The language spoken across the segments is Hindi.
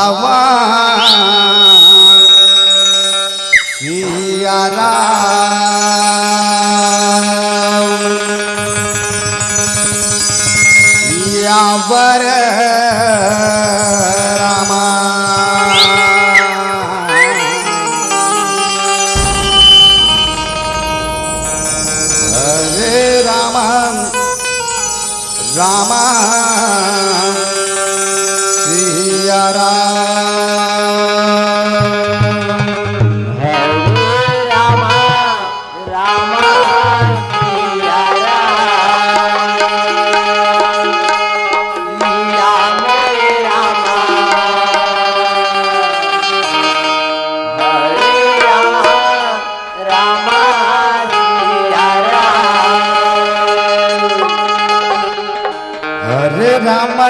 रावण सिया राम सियावर रामा हरे राम राम सिया राम राम सिया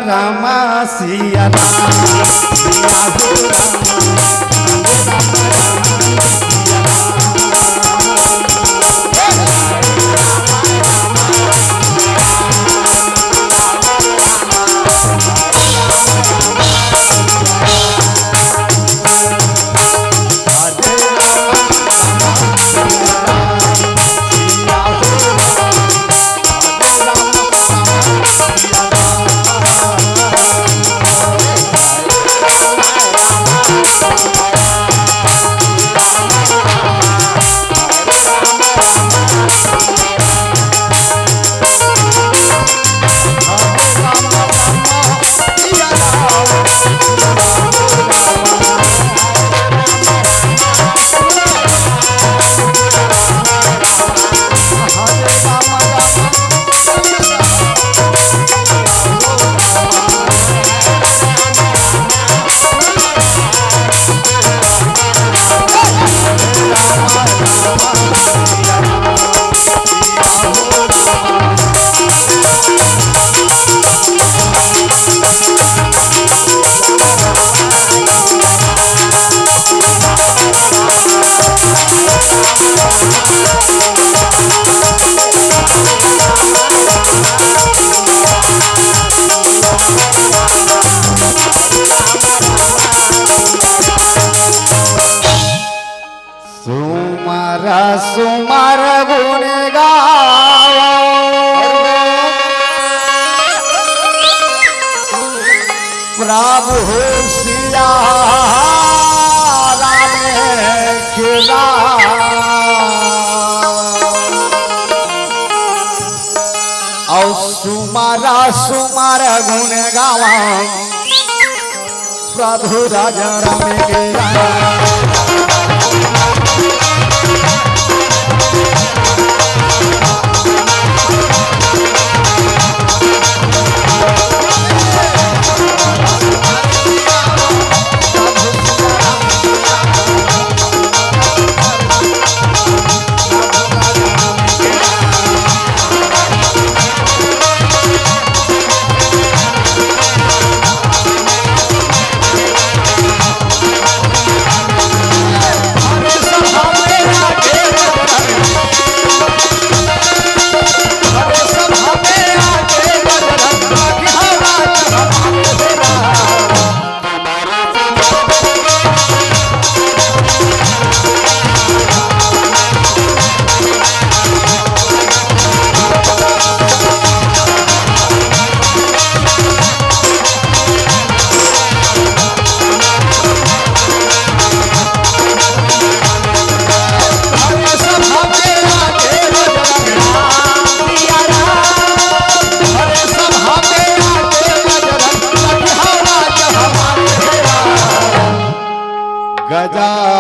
राम सिया हो सुमर गुण गाओ प्रभु सिया राम खिला और सुमर गुण गावा प्रभु राजा राम के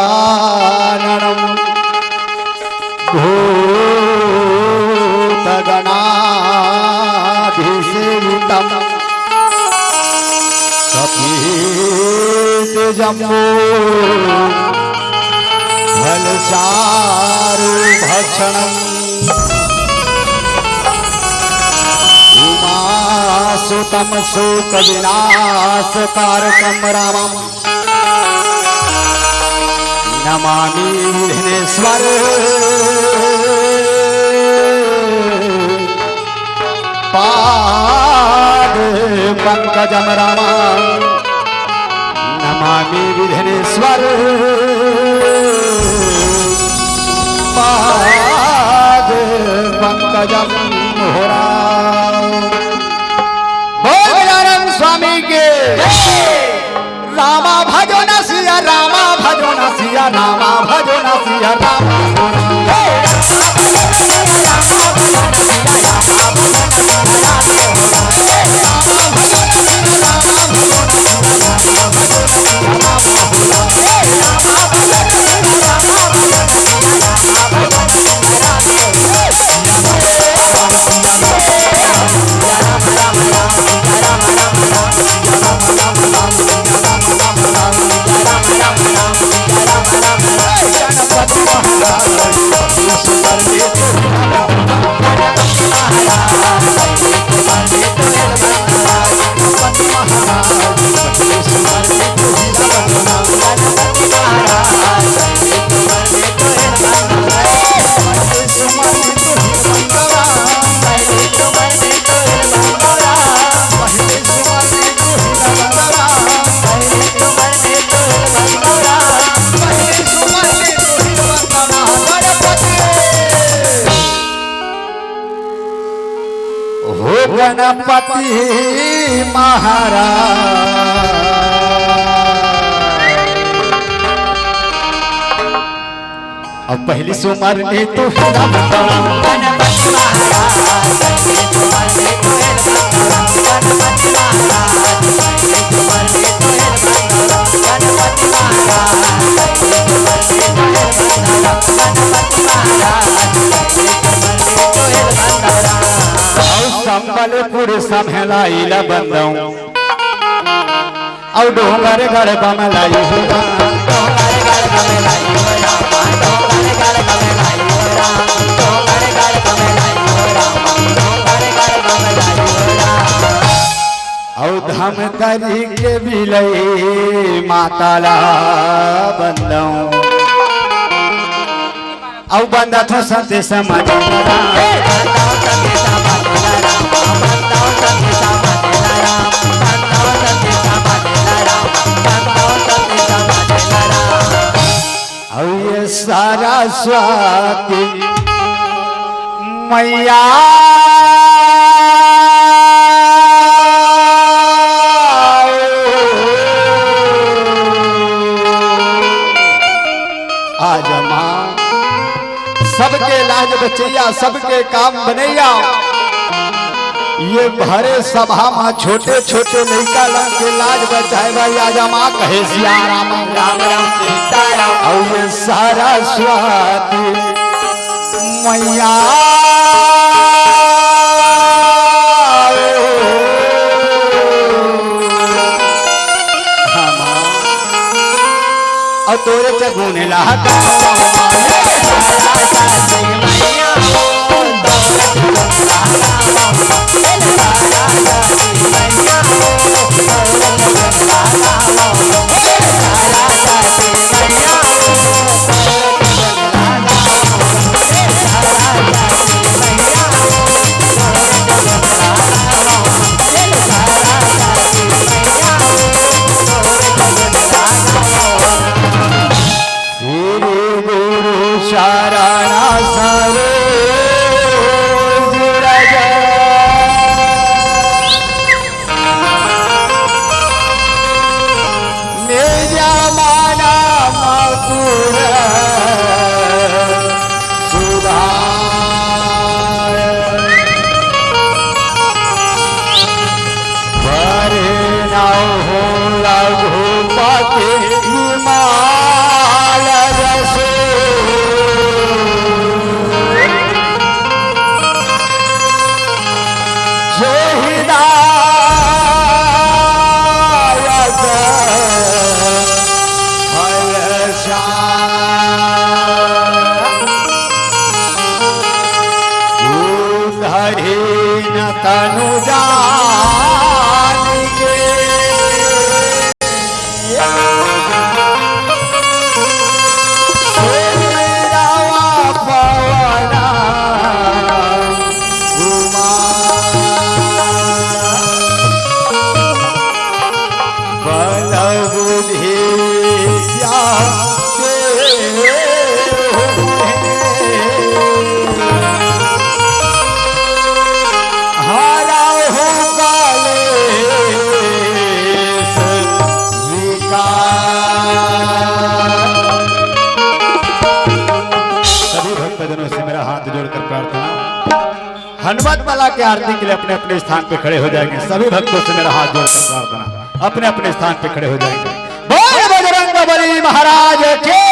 गजाननं भूतगणाधिसेवितं कपितजम्बो फलचारुभक्षणम् उमासुतं शोकविनाशकारकं रामम् नमामि विघ्नेश्वर पाद पंकजम राम नमामि विघ्नेश्वर पाद पंकजम मोहरा। बोल गजानन स्वामी के रामा भजो न सिया रामा भजो न सिया रामा भजो न सिया रामा। गणपति महाराज अब पहली सोमवार ने तो संबलपुर संभलाइला बंदौ और डोंगर गढ़ बमलाई और धम करी के बिलई माताला बंदौ और बंदा था सत्य समाज और ये सारा स्वाति मैया आज माँ सबके लाज बचैया सबके काम बनैया ये भरे सभा में छोटे छोटे लड़का के लाज बचाए भाई आज माँ कहे सिया राम राम राम सीताराम और ये सारा स्वाति मैया और तोरे चगुने लागा तनु जान के बल बुद्धि हनुमत माला की आरती के लिए अपने अपने स्थान पे खड़े हो जाएंगे। सभी भक्तों से मेरा हाथ जोड़ प्रार्थना, अपने अपने स्थान पे खड़े हो जाएंगे। बोल बजरंगबली महाराज की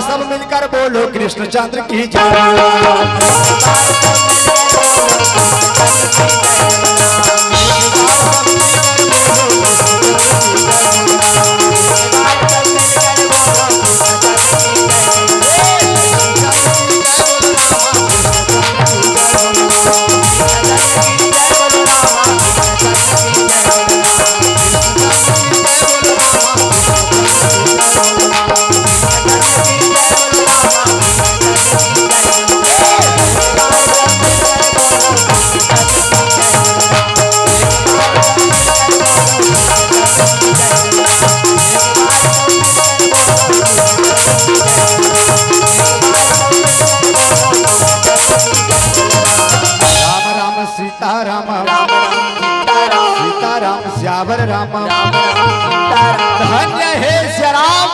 सब मिलकर बोलो कृष्णचंद्र की जय। सियावर राम धन्य है श्री राम।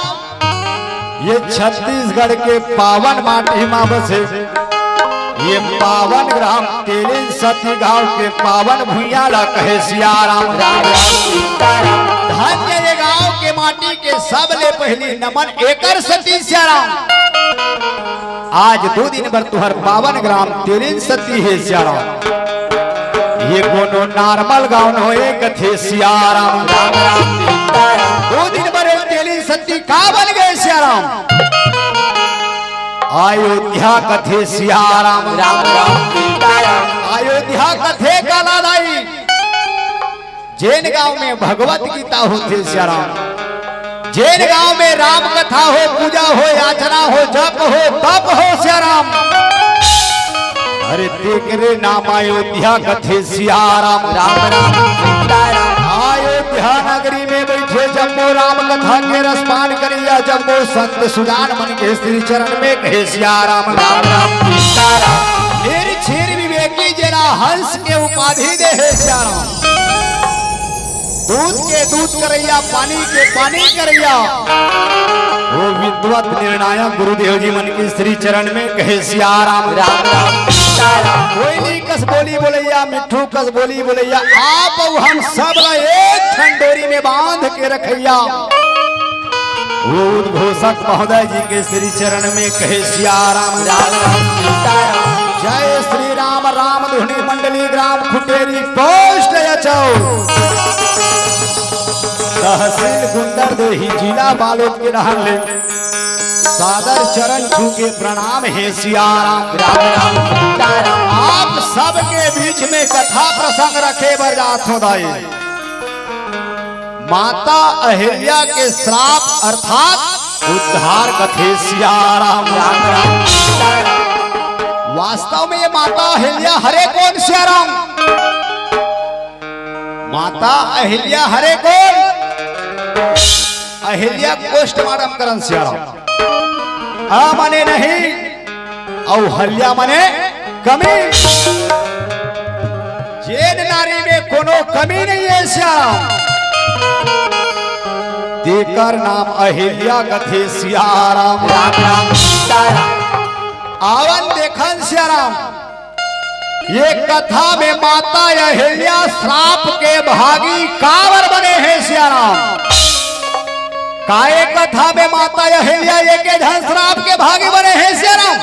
ये छत्तीसगढ़ के पावन माटी में बसे ये पावन ग्राम तेलिन सती गांव के पावन भुइया ला कहे सियाराम धन्य ये गांव के माटी के सबले पहली नमन एकर सती सियाराम। आज 2 दिन भर तुहर पावन ग्राम तेलिन सती है सियाराम। ये कोनो नॉर्मल गांव न होए कथे सियाराम 2 दिन भर तेलिन सती का बन गए सियाराम। अयोध्या कथे सियाराम अयोध्या कथे का लालाई जैन गांव में भगवत गीता होते सियाराम। जैन गांव में राम कथा हो पूजा हो याचना हो जप हो तप हो सियाराम। अरे देख रे नाम अयोध्या कथे सियाराम अयोध्या नगरी में बैठे जम्मो राम कथा के रसपान करिया जम्मो संत सुजान मन के श्री चरण में कहे सियाराम फिर क्षीर विवेकी जरा हंस के उपाधि दे है सियाराम। दूध के दूध करैया पानी के पानी करैया वो विद्वत निर्णायक गुरुदेव जी मन के श्री चरण में कहे सियाराम कोयली कस बोली बोलैया मिट्ठू कस बोली बोलैया आप हम सब एक ठंडोरी में बांध के रखैया। वो उद्घोषक महोदय जी के श्री चरण में कहे सियाराम जय श्री राम राम धुनी मंडली ग्राम खुटेरी पोस्ट तहसील गुंडर देही जिला बालोद के रहने सादर चरण छू के प्रणाम है सियाराम। आप सबके बीच में कथा प्रसंग रखे बरजात होदाई माता अहिल्या के श्राप अर्थात उद्धार कथे सियाराम। वास्तव में ये माता अहिल्या हरे कौन सियाराम। माता अहिल्या हरे कौन अहिल्या पोस्टमार्टम करन सियाराम आ मने नहीं और हल्या मने कमी। जैन नारी में कोनो कमी नहीं है सियाराम। देकर नाम अहिल्या कथे सियाराम आवन देखन सियाराम। ये कथा में माता अहिल्या श्राप के भागी कावर बने हैं सियाराम। काये कथा में माता अहिल्या एक श्राप के भागी बने हैं सियाराम।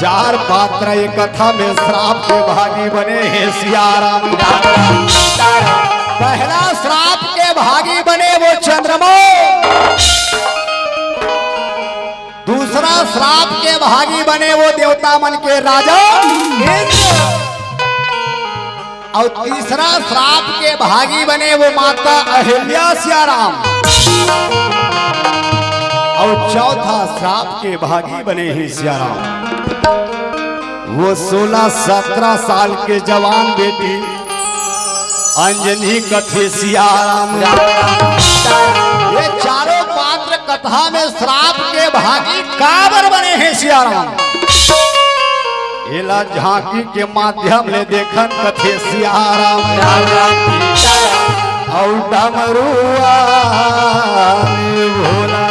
4 पात्र ये कथा में श्राप के भागी बने हैं सियाराम। पहला श्राप के भागी बने वो चंद्रमा। दूसरा श्राप के भागी बने वो देवता मन के राजा इंद्र। और तीसरा श्राप के भागी बने वो माता अहिल्या सियाराम। और चौथा श्राप के भागी बने ही सियाराम। वो 16-17 साल के जवान बेटी अंजनी कथे सियाराम। ये चारों पात्र कथा में श्राप के भागी काबर बने हैं सियाराम। एला झांकी के माध्यम ले देखन कथे सियाराम और डमरुआ भोला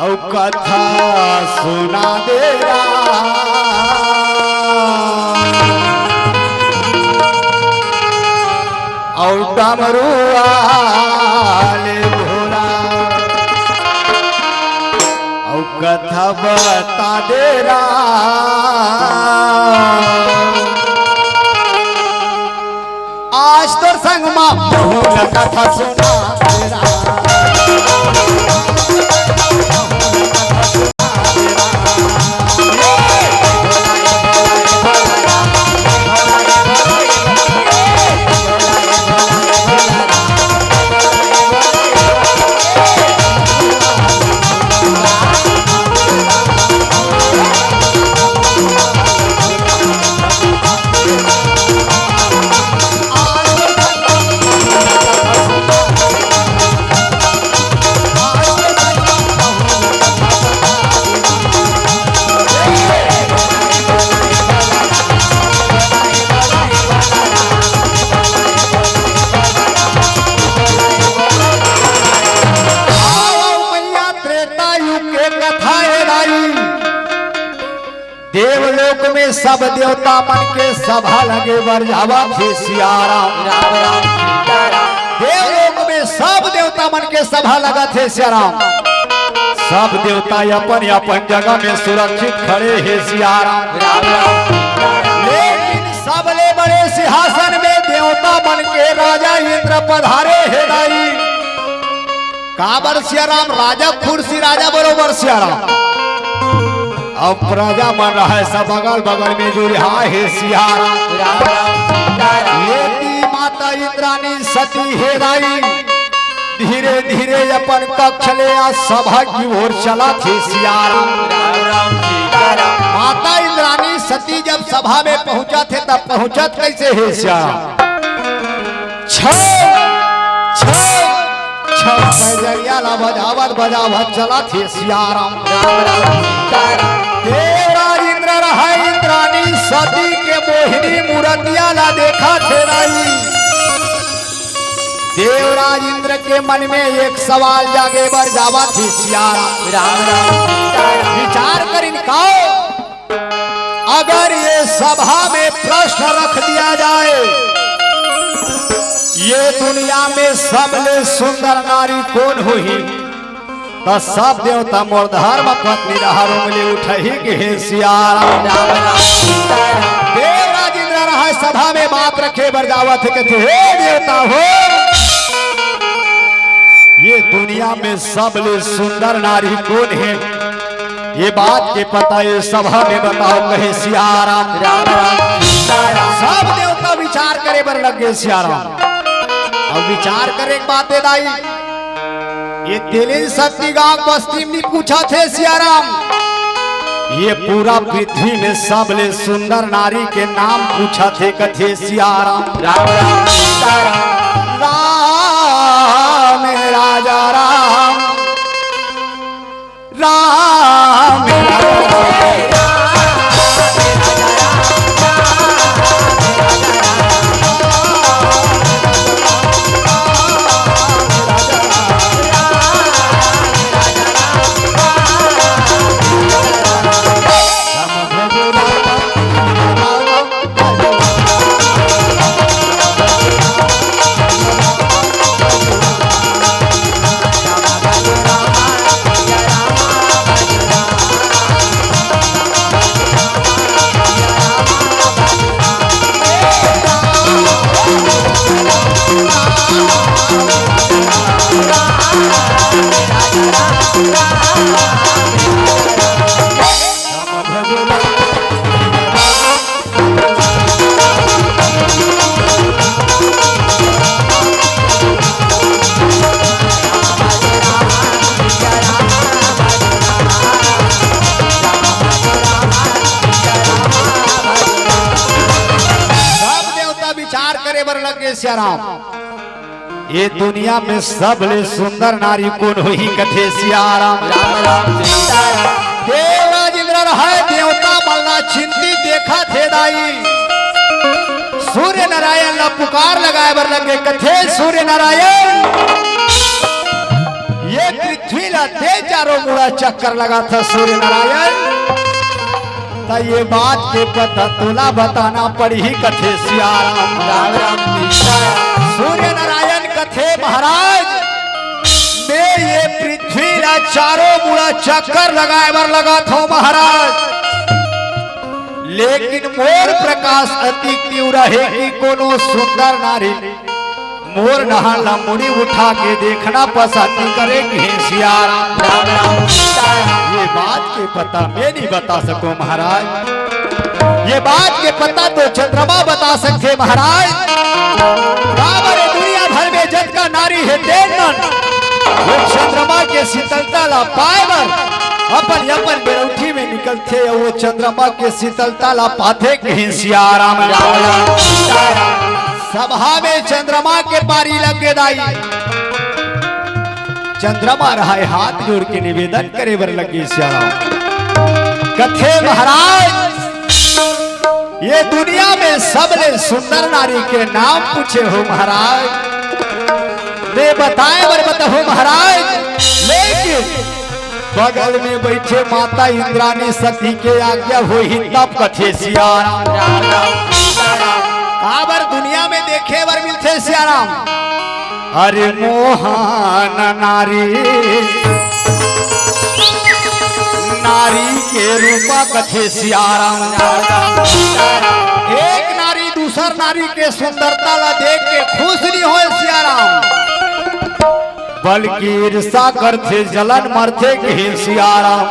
और कथा सुना देरा और डमरुआ भोला और कथा बता देरा आज तो संग मां कथा सुना तेरा देवलोक में सब देवता मन के सभा लगे बरजावा थे सियाराम। राम राम सीताराम। देवलोक में सब देवता मन के सभा लगा थे सियाराम। सब देवता अपन अपन जगह में सुरक्षित खड़े हैं सियाराम। राम राम सीताराम। लेकिन सबले बड़े सिंहासन में देवता बन के राजा इंद्र पधारे है नाई। काबर सियाराम राजा कुर्सी राजा बरोबर सियाराम। अब प्रजा बन रहा है सब बगल बगल में जो रहा है सियाराम। राम राम सीताराम। लेती माता इंद्राणी सती है नाई। धीरे धीरे अपन कक्ष ले सभा की ओर चला थे सियाराम। राम राम सीताराम। माता इंद्राणी सती जब सभा में पहुंचा थे तब पहुंचत कैसे है सियाराम। बजरिया ला बजावत बजावत चला थे सियाराम। राम राम सीताराम। देवराज इंद्र रहा इंद्राणी सती के मोहिनी मूर्तिया ला देखा थे राई। देवराज इंद्र के मन में एक सवाल जागे बर जावा थी सियाराम। राम राम सीताराम। विचार कर इनका अगर ये सभा में प्रश्न रख दिया जाए ये दुनिया में सबले सुंदर नारी कौन हुई तो सब देवता मोर धर्म पत्नी रहारो मिले उठही के हे सियाराम। राम राम सीताराम। देवराज इंद्र रहा सभा में बात रखे बरजावत कहते हे देवता हो ये दुनिया में सबले सुंदर नारी कौन है ये बात के पता ये सभा में बताओ कहे सियाराम। राम राम सीताराम। सब देवता विचार करे बर लग गए सियाराम। अब विचार करे एक बात है दाई ये तेलिन सती गांव बस्ती में पूछा थे सियाराम। ये पूरा पृथ्वी में सबले सुंदर नारी के नाम पूछा थे कथे सियाराम। राम राम सीताराम। राम राजा राम राम सियाराम। ये दुनिया में सबले सुंदर नारी कौन हुई कथे सियाराम। राम राम सीताराम। देवराज इंद्र रहा देवता मलना चिंती देखा थे दाई। सूर्य नारायण ला पुकार लगाए बर लगे कथे सूर्य नारायण ये पृथ्वी ला दे चारों मुड़ा चक्कर लगा था सूर्य नारायण। तो ये बात के पता तुला बताना पड़ी कथे सियाराम। राम राम सीताराम। सूर्य नारायण कथे महाराज मैं ये पृथ्वी ला चारों मुड़ा चक्कर लगाए बर लगा था महाराज। लेकिन मोर प्रकाश अति तीव्र है कि कोनो सुंदर नारी मोर नहाला मुड़ी उठा के देखना पसंद करे कि सियाराम। राम राम सीताराम। ये बात के पता मैं नहीं बता सकूं महाराज। ये बात के पता तो चंद्रमा बता सकते महाराज। बाबर दुनिया भर में जग का नारी है देनन वो चंद्रमा के शीतलता ला पाएबर अपन अपन बेरौठी में निकलते वो चंद्रमा के शीतलता ला पाते कहीं सियाराम। राम राम सीताराम। सभा में चंद्रमा के पारी लगे दाई। चंद्रमा रहा हाथ जोड़ के निवेदन करे बर लगे सियाराम। कथे महाराज ये दुनिया में सबले सुंदर नारी के नाम पूछे हो महाराज। वे बताए बर बताओ महाराज। लेकिन बगल में बैठे माता इंद्राणी सती के आज्ञा हो ही तब कथे सियाराम। राम राम सीताराम काबर दुनिया में देखे बर मिलते सियाराम। अरे मोहन नारी नारी के रूपा कथे सियाराम। एक नारी दूसर नारी के सुंदरता ला देख के खुश नहीं हो सियाराम, बल्कि ईर्षा करते जलन मरते के सियाराम।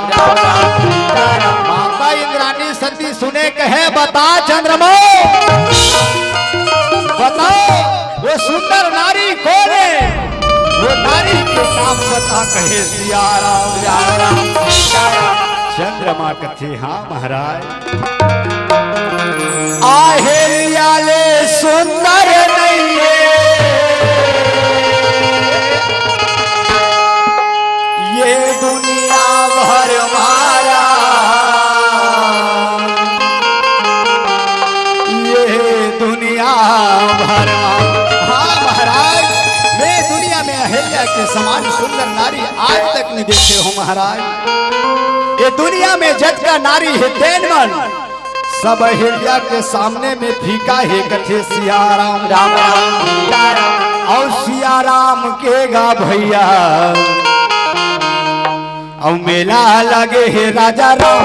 माता इंद्राणी सती सुने कहे बता चंद्रमा, बताओ वो सुंदर नारी कौन है, वो नारी के नाम बता कहे सियाराम। चंद्रमा कथे हाँ महाराज। आहेले सुंदर नहीं है ये दुनिया भर मारा, ये दुनिया भर। हाँ महाराज, मैं दुनिया में अहिल्या के समान सुंदर नारी आज तक नहीं देखे हूँ महाराज। ये दुनिया में जज का नारी है तेनमन, सब अहिल्या के सामने में फीका है कथे सियाराम। राम राम और सियाराम के गा भैया और मेला लगे है राजा राम।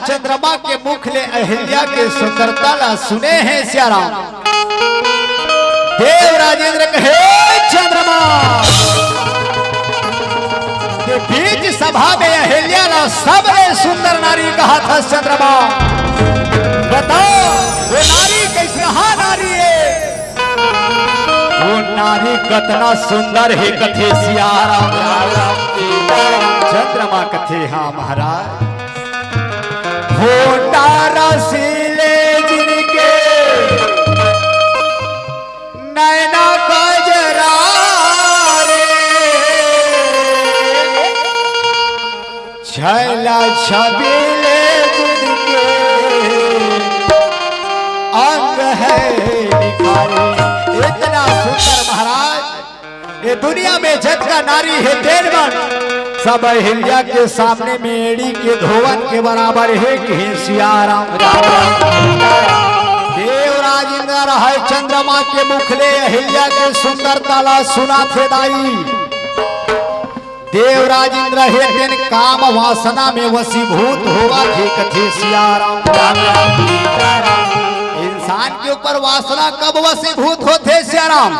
चंद्रमा के मुख ले अहिल्या के सुंदरता ला सुने हैं सियाराम। देव राजेंद्र कहे चंद्रमा के बीच सभा में अहिल्या ला सबने सुंदर नारी कहा था। चंद्रमा बताओ वो नारी कैसी नारी है, वो नारी कितना सुंदर है कथे सियाराम। चंद्रमा कथे हाँ महाराज। होता रसीले जिनके नैना कजरा रे, छैला छबीले जिनके अंग है निखारे। इतना सुंदर महाराज, ये दुनिया में जज का नारी है तेनमन, सब अहिल्या के सामने में एड़ी के धोवन के बराबर है कि सियाराम। देव राजेंद्र है चंद्रमा के मुखले अहिल्या के सुंदरता ला सुना थे दाई। देव राजेंद्र है दिन काम वासना में वसीभूत होगा थे कथे सियाराम। इंसान के ऊपर वासना कब वसीभूत होते सियाराम,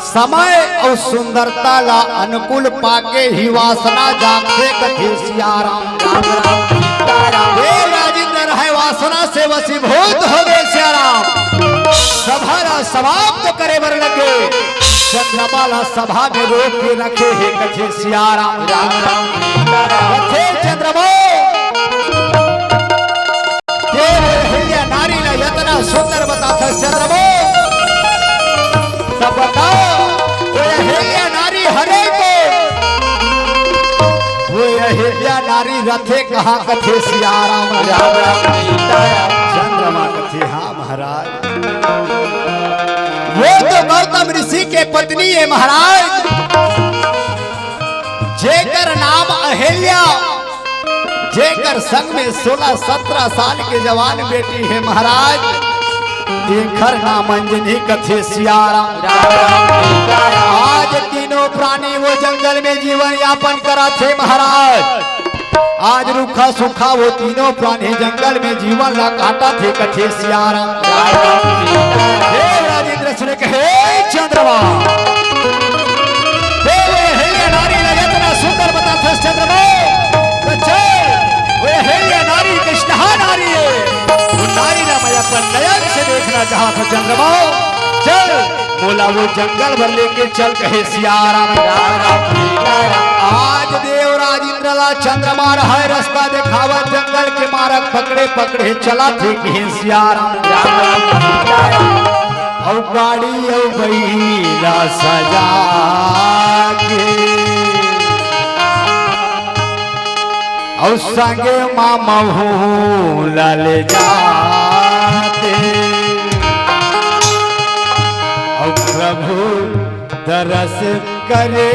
समय और सुंदरता ला अनुकूल पाके ही वासना जागते कथे सियाराम। देव राजेंद्र है वासना से वसीभूत हो गए सियाराम। सभा समाप्त करे बर लगे, चंद्रमा ला सभा में रोक के रखे है कथे सियाराम। कथे चंद्रमा देव नारी ला इतना सुंदर बताता चंद्रमा, तब बताओ वो अहिल्या नारी हरे को, वो अहिल्या नारी रथे कहा कथे सियाराम। चंद्रमा कथे हाँ महाराज। वो तो गौतम ऋषि के पत्नी है महाराज, जेकर नाम अहिल्या, जेकर संग में 16-17 साल के जवान बेटी है महाराज। देखर नाम अंजनी कथे सियाराम। आज तीनों प्राणी वो जंगल में जीवन यापन करा थे महाराज। आज रूखा सूखा वो तीनों प्राणी जंगल में जीवन ला काटा थे कथे सियाराम। राजेंद्र सुने कहे चंद्रमा नारी लगतना सुंदर बता थे चंद्रमा। नारी कृष्ण नारी वो नारी ना मैं अपन नयन से देखना चाहा था चंद्रमा। चल बोला वो जंगल भर लेके चल कहे सियाराम। आज देवराज इंद्रला चंद्रमा है रास्ता दिखावा जंगल के मारक पकड़े पकड़े चला थे कहे सियाराम। और गाड़ी और बैला सजा के और संगे मामा ले जाते और प्रभु दरस करे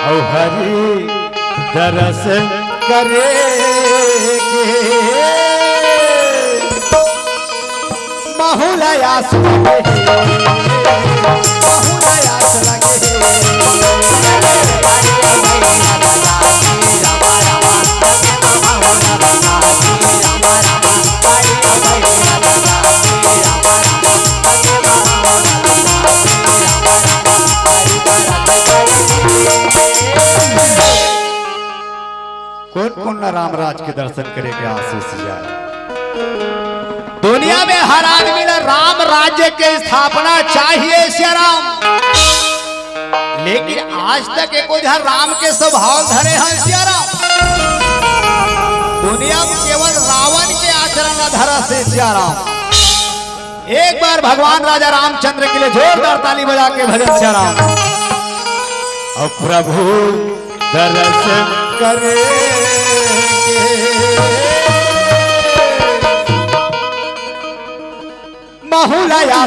और हरि दरस करे बहुलयास कौन राम राज के दर्शन करेंगे आशीष जाए। दुनिया में हर आदमी ने राम राज्य की स्थापना चाहिए श्री राम, लेकिन आज तक एक उधर राम के स्वभाव धरे हैं श्री राम। दुनिया में केवल रावण के आचरण धरा से श्री राम। एक बार भगवान राजा रामचंद्र के लिए जोरदार ताली बजा के भजन श्री राम। और प्रभु दर्शन करे बहुलया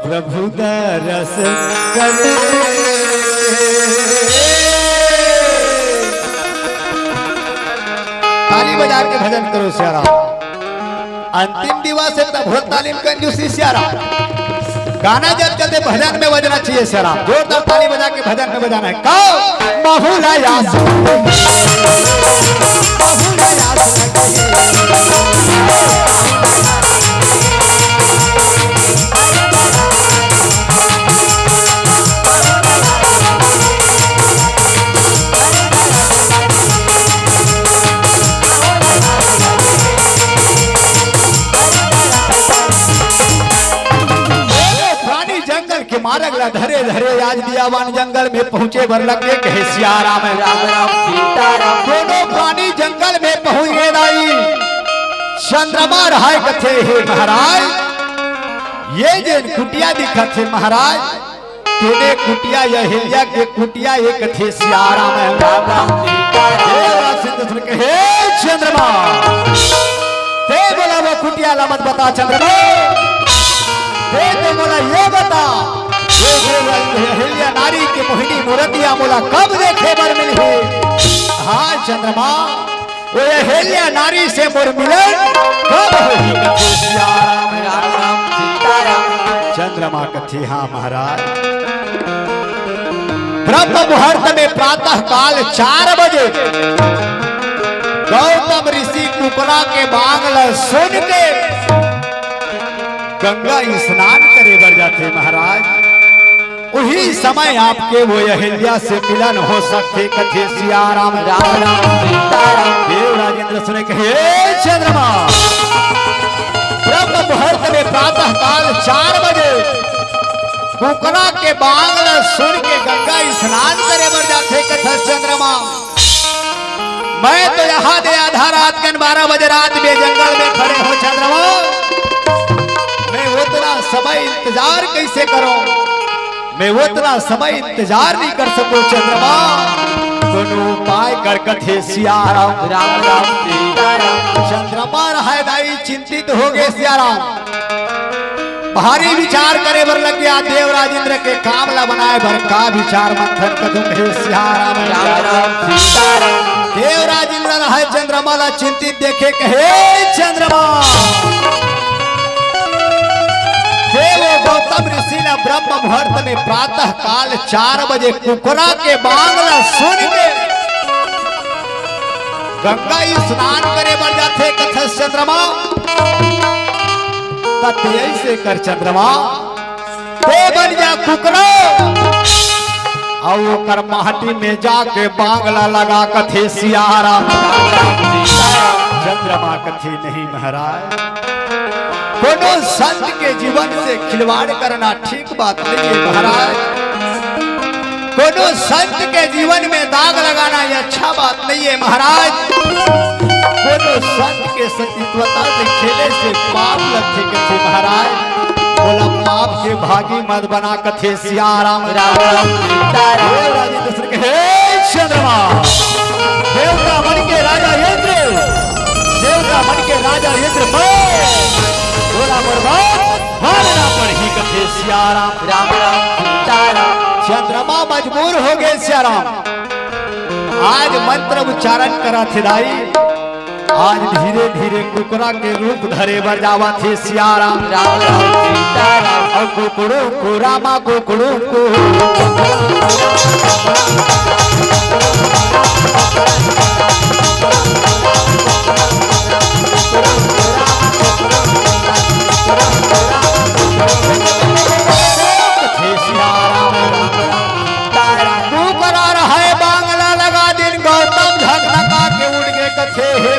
प्रभु दरस करे ताली बजा के भजन करो श्यारा। अंतिम दिवस है तब बहुत तालीम कंजूसी श्यारा। गाना जब चलते भजन में बजना चाहिए श्यारा। जोरदार ताली बजा के भजन में बजाना है। कहो बहुलया मारक ला धरे धरे आज दियावान जंगल में पहुंचे भर लगे कहे सियाराम राम राम सीताराम। दोनों प्राणी जंगल में पहुंचे दाई चंद्रमा रहा कथे हे महाराज। ये जिन कुटिया दिखत है महाराज तेरे कुटिया या हिलिया के कुटिया ये कथे सियाराम राम राम सीताराम। कहे चंद्रमा ते बोला वो कुटिया ला मत बता चंद्रमा। ते बोला ये बता हिलिया नारी के मोहिनी मूर्तिया मोला कब देखे बर मिली। हाँ चंद्रमा वो हिलिया नारी से मोर मिलन कब होगी कथे सियाराम राम राम सीताराम। चंद्रमा कथी हाँ महाराज। ब्रह्म मुहूर्त में प्रातः काल 4 बजे गौतम ऋषि कुकड़ा के बांगल सुन के गंगा स्नान करे बर जाते महाराज। उही समय आपके वो अहिल्या से मिलन हो सकते कथे सियाराम राम राम सीताराम। देव राजेंद्र सुने कहे चंद्रमा ब्रह्म मुहूर्त में प्रातः काल 4 बजे कुकड़ा के बांगल सुन के गंगा स्नान करे बर जाते कथा चंद्रमा। मैं तो यहाँ दे आधा रात के 12 बजे रात में जंगल में खड़े हो चंद्रमा। मैं उतना समय इंतजार कैसे करूं। मैं उतना समय इंतजार नहीं कर सकूं चंद्रमा। कोनो उपाय कर कथे सियाराम। राम राम सीताराम चंद्रमा रहे दाई चिंतित हो गए सियाराम। भारी विचार करे बर लग गया देवराज इंद्र के काम ला बनाए भर का विचार मंथन कदम हे सियाराम। राम राम सीताराम देवराज इंद्र रहे चंद्रमा ला चिंतित देखे कहे चंद्रमा देव गौतम ऋषि ने ब्रह्म मुहूर्त में प्रातः काल 4 बजे कुकरा के बांगला सुन के गंगा ही स्नान करे बर जाते कथा चंद्रमा तते ऐसे कर चंद्रमा ते बन जा कुकरा और ओकर माटी में जाके बांगला लगा कथे सियाराम। चंद्रमा कथे नहीं महाराज कोनो संत के जीवन से खिलवाड़ करना ठीक बात नहीं है महाराज। कोनो संत के जीवन में दाग लगाना ये अच्छा बात नहीं है महाराज। कोनो संत के सतीत्वता से खेले से पाप लगते कथे महाराज। बोला पाप के भागी मत बना कथे सियाराम। राम राम सीताराम देवराज इंद्र के हे चंद्रमा देवता बन के राजा इंद्र देवता बन के राजा इंद्र बोला बर्बाद भागना पड़ी कथे सियाराम। राम राम सीताराम चंद्रमा मजबूर हो गए सियाराम। आज मंत्र उच्चारण करा थे दाई। आज धीरे धीरे कुकरा के रूप धरे बर जावा थे सियाराम। राम राम सीताराम और कुकड़ू को रामा कुकड़ू को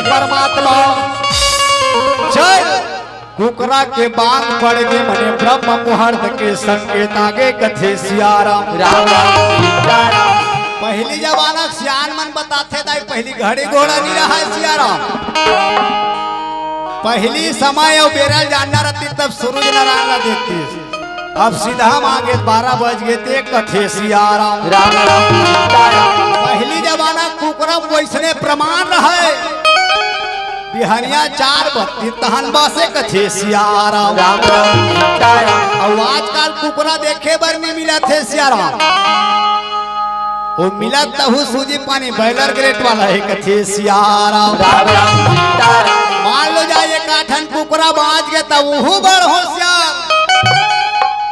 परमात्मा चल कुकरा के बांग पड़ गए मने ब्रह्म मुहूर्त के संकेत आगे कथे सियाराम। राम राम सीताराम पहली जमाना सियान मन बताते थे पहली घड़ी घोड़ा नहीं रहा है सियाराम। पहली समय और बेरल जानना रहती तब सूरज नारायण देखती। अब सीधा मांगे 12 बज गए थे कथे सियाराम। राम राम सीताराम पहली जमाना कुकरा वैसने प्रमाण रहे बिहनिया 4:32 तहन बसे कथे सियाराम। राम राम सीताराम और आजकल कुकरा देखे बर नहीं मिला थे सियाराम। वो मिला तहु सूजी पानी बॉयलर ग्रेट वाला है कथे सियाराम। राम राम सीताराम मान लो जाए काठन कुकरा बाज गए तब वो बड़ होशियार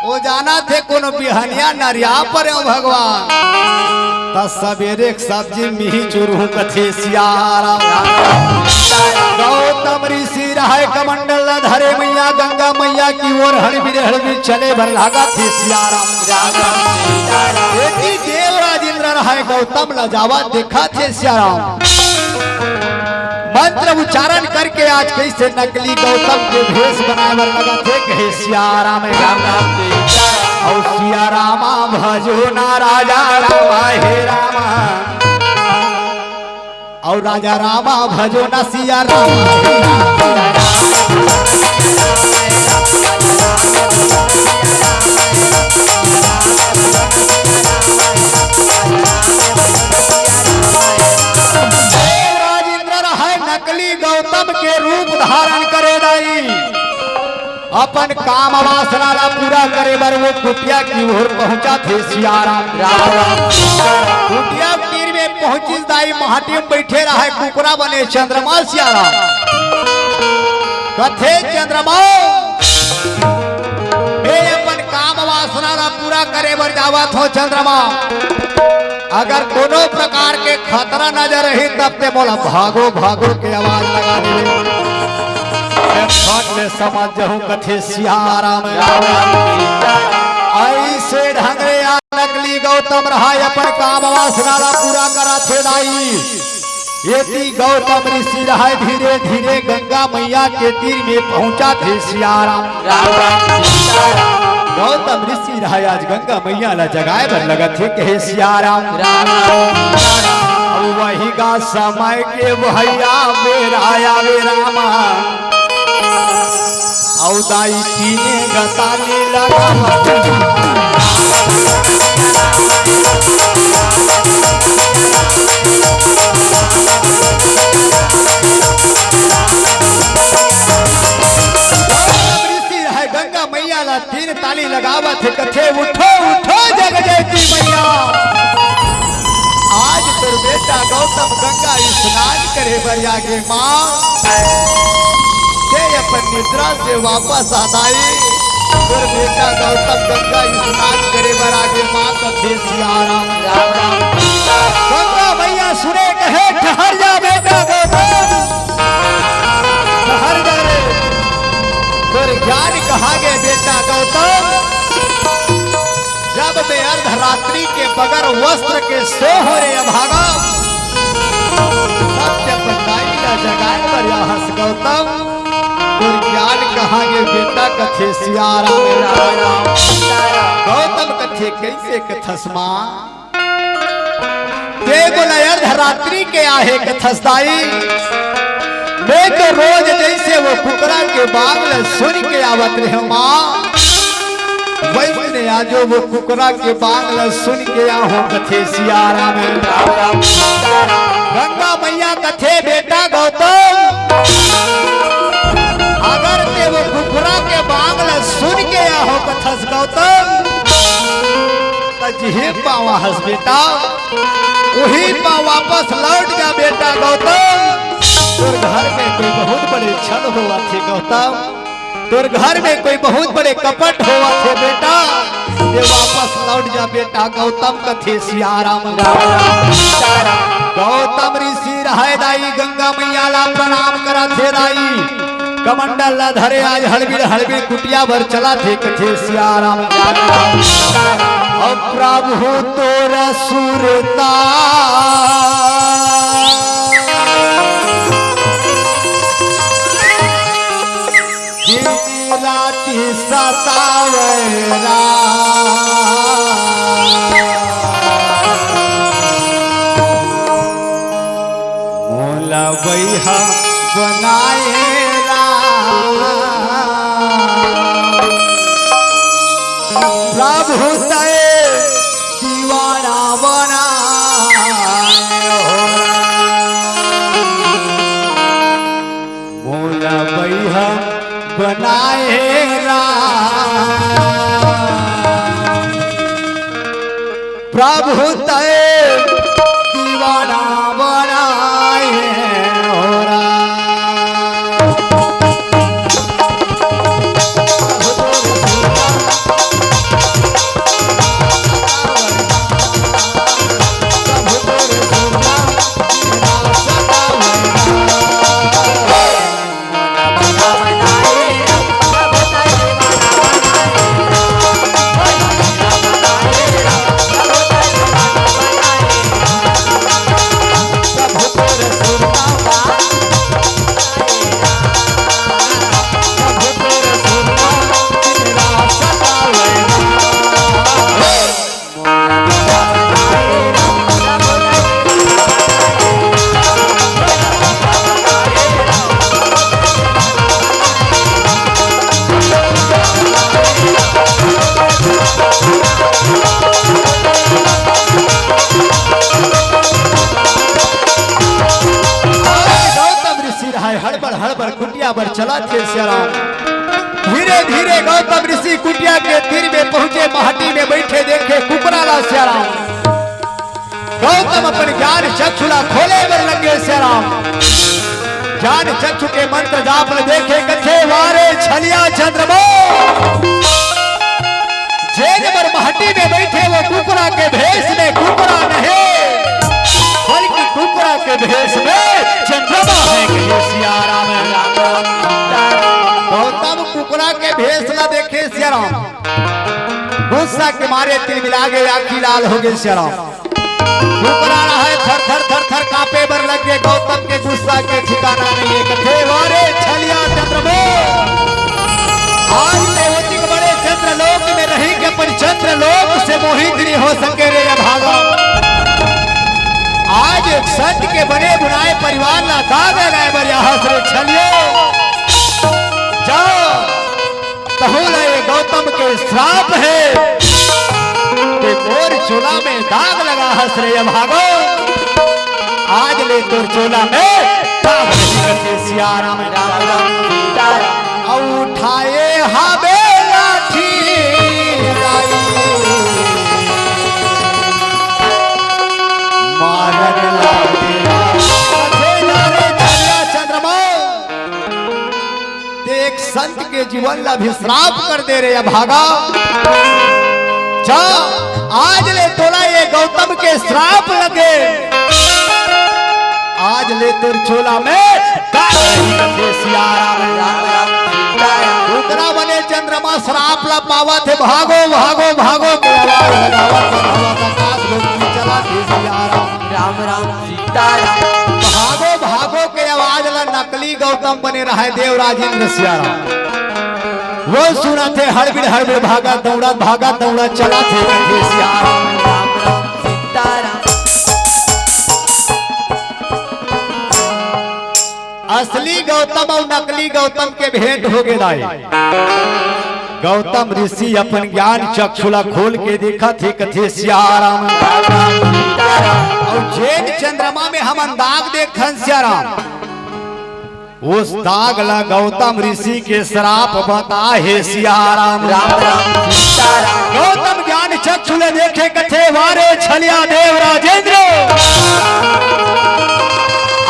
वो जाना थे कोनो बिहनिया नरिया पर भगवान त सवेरे सब्जी मिही चुरू कथे सियाराम। गौतम ऋषि रहे कमंडल धरे मैया गंगा मैया की ओर हड़बी चले भर लागा थे सियाराम। राम राम सीताराम बेटी देवराज इंद्र रहे गौतम लजावा देखा थे सियाराम। मंत्र उच्चारण करके आज कैसे नकली गौतम के भेष बनाए बर लगा थे कहे सियाराम। राम राम सीताराम और सियारामा भजो ना राजा रामा हे रामा और राजा रामा भजो ना सिया रामा हे रामा। नकली गौतम के रूप धारण करे दाई अपन काम वासना ला पूरा करे बर वो कुटिया की ओर पहुंचा थे सियाराम। राम राम सीताराम कुटिया तीर में पहुंची दाई माटी में बैठे रहा कुकरा बने चंद्रमा सियाराम। कथे चंद्रमा अपन काम वासना ला पूरा करे बर जावत हो चंद्रमा। अगर कोनो प्रकार के खतरा नजर रही तब ते बोला भागो भागो के आवाज लगा दे में समझ जाऊं कथे सियाराम। राम राम सीताराम ऐसे ढंगे नकली गौतम रहा अपन काम वासना ला पूरा करा थे दाई। ये गौतम ऋषि रहा धीरे धीरे गंगा मैया के तीर में पहुंचा थे सियाराम। राम राम सीताराम गौतम ऋषि रहा आज गंगा मैया ला जगाए बर लगा थे कहे सियाराम। राम राम सीताराम और वही का समय के भैया मेरा आवे रामा और दाई तीने गताने लगा गंगा मैया ला तीन ताली लगावत है कथे उठो उठो जग जयती मैया। आज तोर बेटा गौतम गंगा स्नान करे बरिया के माँ से अपन निद्रा से वापस आदाई। तोर बेटा गौतम गंगा स्नान करे बरा के माँ कथे सियाराम राम राम। गंगा मैया सुने कहे ठहर जा बेटा गौतम ठहर जा रे। तोर ज्ञान कहा गए बेटा गौतम जब मैं अर्धरात्रि के बगैर वस्त्र के सो हो रे अभागा तब जब बताई ना जगाए पर हंस गौतम। तोर ज्ञान कहा गए बेटा कथे सियाराम राम राम। गौतम कथे कैसे कथस मां ते बोला अर्धरात्रि के आहे कथसदाई। मैं तो रोज जैसे वो कुकरा के बांगल सुन के आवत रहे माँ वैसे आजो वो कुकरा के बांगल सुन के आहो कथे सियाराम राम राम। गंगा मैया कथे बेटा गौतम अगर ते वो कुकरा के बांगल सुन के आहो कथस गौतम तजहे पावा हस बेटा वही पा वापस लौट जा बेटा गौतम। तोर घर में कोई बहुत बड़े छल हुआ थे गौतम तोर घर में कोई बहुत बड़े कपट हुआ थे बेटा ये वापस लौट जा बेटा गौतम कथे सियाराम राम राम। गौतम ऋषि रहे दाई गंगा मैया ला प्रणाम करा थे दाई कमंडल ला धरे आज हड़बीड़ हड़बीड़ कुटिया भर चला थे कथे सियाराम राम राम। और प्रभु तोरा सुरता राती सतावेरा मोला बैहा बनाएरा प्रभु तय दीवाना बनाए मोला बैहा बनाए प्रभु तय दीवाना बनाए हो रा। कुटिया पर चला थे सियाराम। धीरे धीरे गौतम ऋषि कुटिया के तीर में पहुंचे महटी में बैठे देखे कुकराला सियाराम। गौतम अपन ज्ञान चक्षुला खोले बर लगे सियाराम। ज्ञान चक्षु के मंत्र जाप देखे कथे वारे छलिया चंद्रमा जेज पर महटी में बैठे वो कुकरा के भेष में कुकरा नहीं बल्कि कुकरा के भेष में चंद्रमा है कहे सियाराम राम। गौतम कुकरा के भेष ला देखे सियाराम गुस्सा के मारे तिल मिला गए आखी लाल हो गए सियाराम। कुकरा रहा थर थर थर थर कांपे बर लगे गौतम के गुस्सा के ठिकाना नहीं है कथे वारे छलिया चंद्रमा आज देवती के बड़े चंद्रलोक में रही के पर चंद्रलोक से मोहित नहीं हो सके रे भागा। आज एक संत के बने बुनाए परिवार ना दाग गए बर यहाँ से छलियो जाओ कहूँ ये गौतम के श्राप है एक और चोला में दाग लगा हंस रे भागो आज ले तोर चोला में दाग नहीं करते सिया राम राम राम सीताराम और उठाए हाबे लाठी राई मारन लागे कथे जाने चलिया चंद्रमा ते एक संत के जीवन ला भी श्राप कर दे रे भागा जा आज ले तोला ये गौतम के श्राप लगे आज ले तेर चोला में दाग नहीं करते सिया राम राम राम सीताराम उतरा बने चंद्रमा श्राप ला पावा थे भागो भागो भागो के आवाज लगावत हवा का काश लोग की चला थे सिया राम राम राम सीताराम भागो भागो के आवाज ला नकली गौतम बने रहा है देवराजेंद्र सिया राम वो सुना थे हड़बड़ भागा दौड़ा चला थे सिया राम राम राम सीताराम असली गौतम और नकली गौतम के भेंट हो गए गौतम ऋषि अपन ज्ञान चक्षुला खोल के देखा थे कथे सिया राम और जैन चंद्रमा में हम अंदाग देखन सिया राम उस दाग ला गौतम ऋषि के श्राप बता है सिया राम राम राम सीताराम गौतम ज्ञान चक्षुले देखे कथे वारे छलिया देव राजेंद्र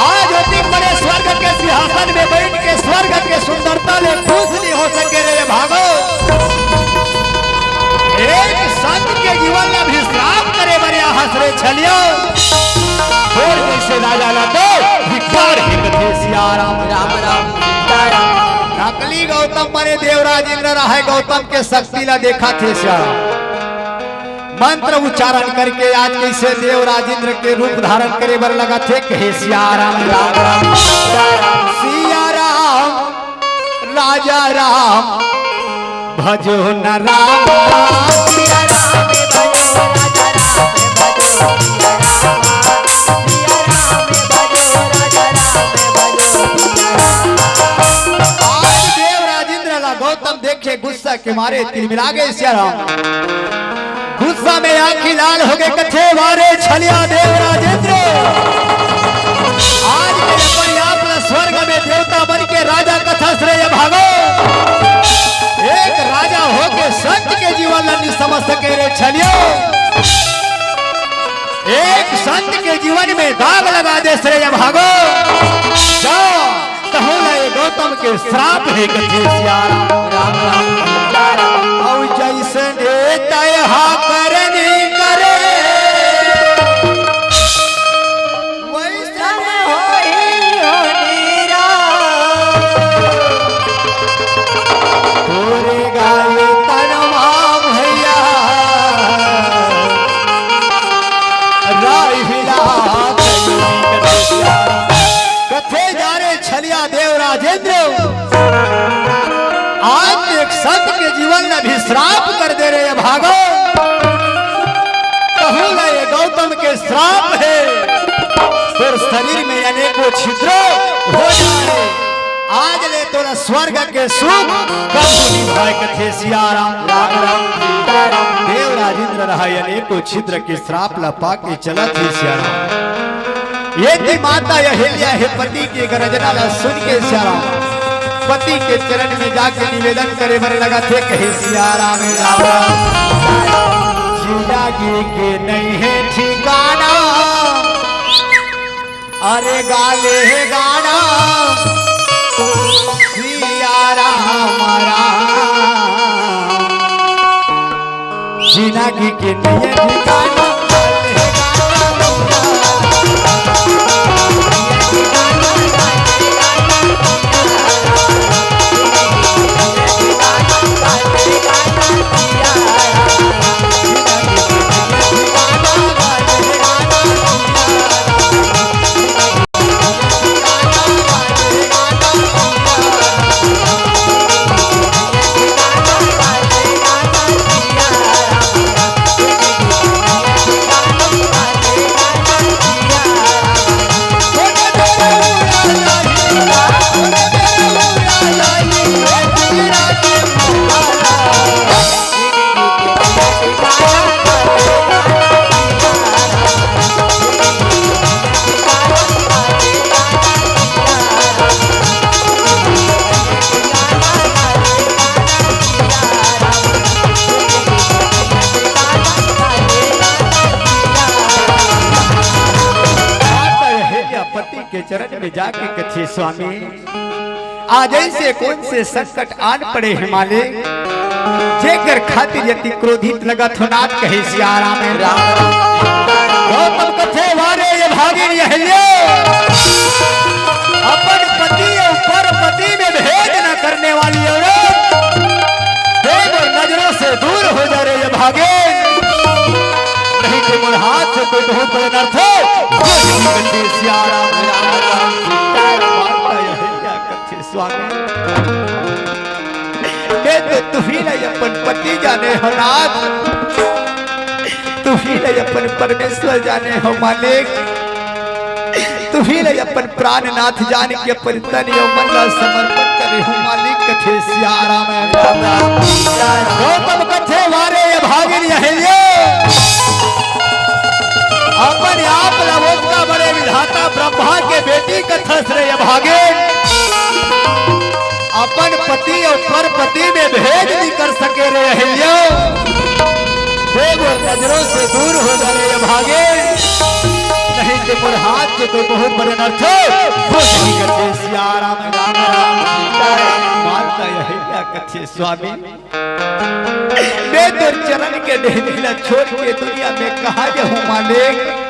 आज अति बड़े स्वर्ग के सिंहासन में बैठ के स्वर्ग के सुंदरता ले खुश नहीं हो सके रे भागो एक संत के जीवन में भी श्राप करे बड़े हंस रे छलियो और जैसे राजा ला तो भिखार ही कथे सिया राम राम राम सीताराम नकली गौतम बने देवराजेंद्र रहा गौतम के शक्ति ला देखा थे सिया मंत्र उच्चारण करके आज कैसे देवराजेंद्र के रूप धारण करे बर लगा थे कहे सिया राम राम राम सीताराम सिया राम राजा राम भजो न राम सिया राम भजो राजा राम भजो सिया राम सिया राम भजो राजा राम भजो सिया राम आज देवराजेंद्र ला गौतम देखे गुस्सा के मारे तिलमिला गए सिया राम गुस्सा में आंखी लाल हो गए कथे वारे छलिया देवराजेंद्र आज मेरे परियाप स्वर्ग में देवता बन के राजा कथा श्रेय भागो एक राजा हो के संत के जीवन नहीं समझ सके रे छलियो एक संत के जीवन में दाग लगा दे श्रेय भागो जाओ कहो ना ये गौतम के श्राप है कथे सिया राम राम सीताराम और जैसे तयहा करनी करे सन होई हो नीरा तोरे गाये तनवा भैया राय हिला कथे जा रे छलिया देवराजेंद्र आज एक संत के जीवन में भी श्राप कर दे रहे भागो कहूँ ना ये गौतम के श्राप है फिर शरीर में अनेकों छिद्र हो जाए आज ले तोरा स्वर्ग के सुख कबू निभाए कथे सिया राम राम राम सीताराम देवराजेंद्र रहा अनेकों छिद्र के श्राप लपा के चला थे सिया राम ये थी माता अहिल्या है पति की गरजना ला सुन के सिया राम पति के चरण में जाके निवेदन करे बरे लगा थे कहे सिया राम जिंदगी के नहीं है ठिकाना अरे गाले है गाना सिया राम जिंदगी के नहीं है ठिकाना के चरण में जाके कथे स्वामी आज ऐसे कौन से संकट आन पड़े हैं मालिक जेकर खातिर यति क्रोधित लगत हो नाथ कहे सियारा में गौतम कथे वारे ये भागिन यहले अपन पति और परपति में भेद न करने वाली औरत देव और नजरों से दूर हो जा रहे ये भागे नहीं तो मुड़ हाथ से कोई बहुत बड़े नर्थ हो सियारा स्वामी तो तुम्ही नहीं अपन पति जाने हो नाथ तुम्ही नहीं अपन परमेश्वर जाने हो मालिक तुम्ही नहीं अपन प्राणनाथ जान के अपन तन और मन का समर्पण करे हो मालिक कथे सियारा में गौतम कथे वारे ये भागिन यहे अपन आप लवोत का बड़े विधाता ब्रह्मा के बेटी कथस रे ये भागिन अपन पति और परपति में भेद नहीं कर सके रे अहिल्या देव नजरों से दूर हो जा रहे भागे नहीं तो मुर हाथ से तो बहुत बड़े नर्थ वो नहीं करते सियारा में राम राम मानता अहिल्या कथे स्वामी मैं तो चरण के ढेला छोड़ के दुनिया में कहा जाऊं मालिक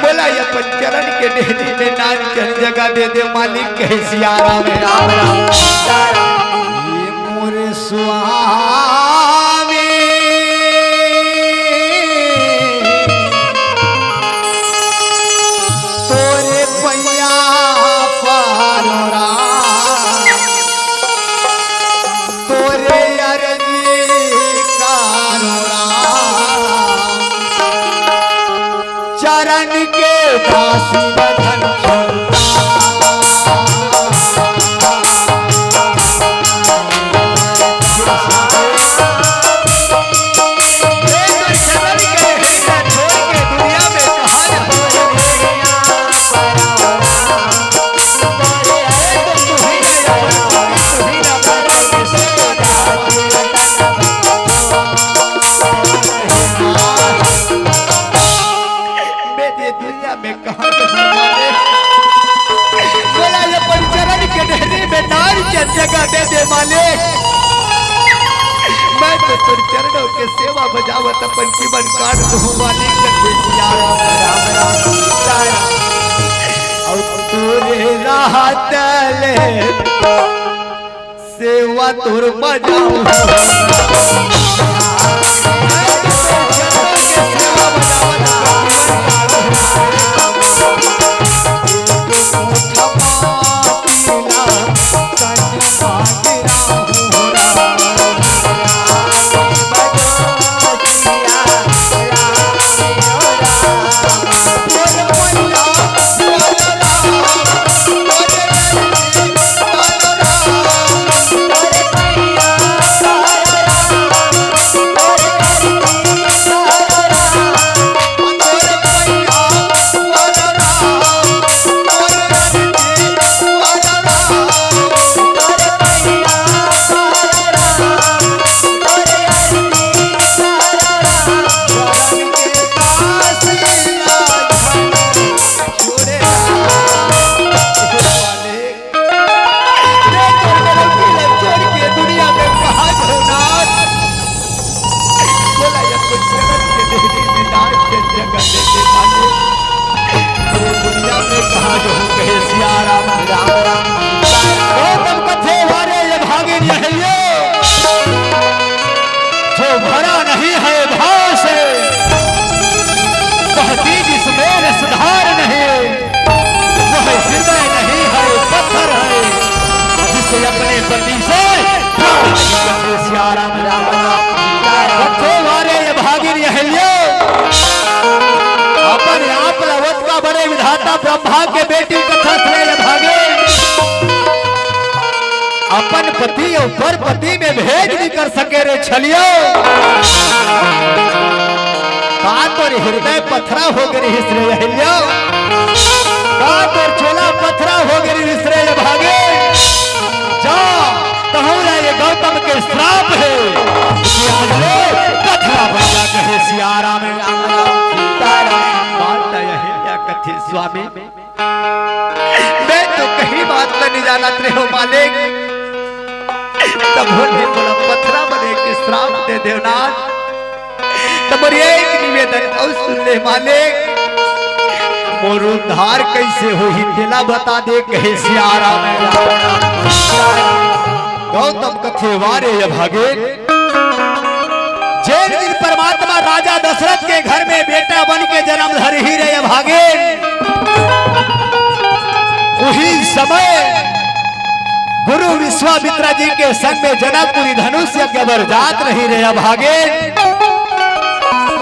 बोला ये चरण के डेहरी में नाच चल जगह दे दे मालिक कहे सियारा में राम राम ये मोरे स्वामी तोरे पैया पारो राम तोरे अरजी कारो राम चरण के दासी बधन जगह दे दे मालिक मैं तो तुर चरणों के सेवा बजावत अपन जीवन काट दूं मालिक कथे सियारा राम राम और तोरे राहत ले सेवा तुर बजाऊं अपने पति से सियारा भागिन अपन आप लवत का बड़े विधाता ब्रह्मा के बेटी कथा से भागे अपन पति और परपति में भेद नहीं कर सके रे छलियो बात और हृदय पथरा हो गई हिस्से अहिल्या बात और चोला पथरा हो गई हिस्से भागे जा तहुरा ये गौतम के श्राप है कथा बजा कहे सियारा में मानता अहिल्या कथे स्वामी मैं तो कहीं बात करने जाना रहे हो मालिक, तब बोले बोला पत्थरा बने के श्राप दे देवनाथ। तब बोले एक निवेदन और सुन ले मालिक, मोर उद्धार कैसे हो ही तेला बता दे कहे सियारा में। गौतम कथे वारे ये भागे, जिन दिन परमात्मा राजा दशरथ के घर में बेटा बन के जन्म धर ही रहे भागे, उही समय गुरु विश्वामित्र जी के संग में जनकपुरी धनुष यज्ञ बरजात रही रहे भागे,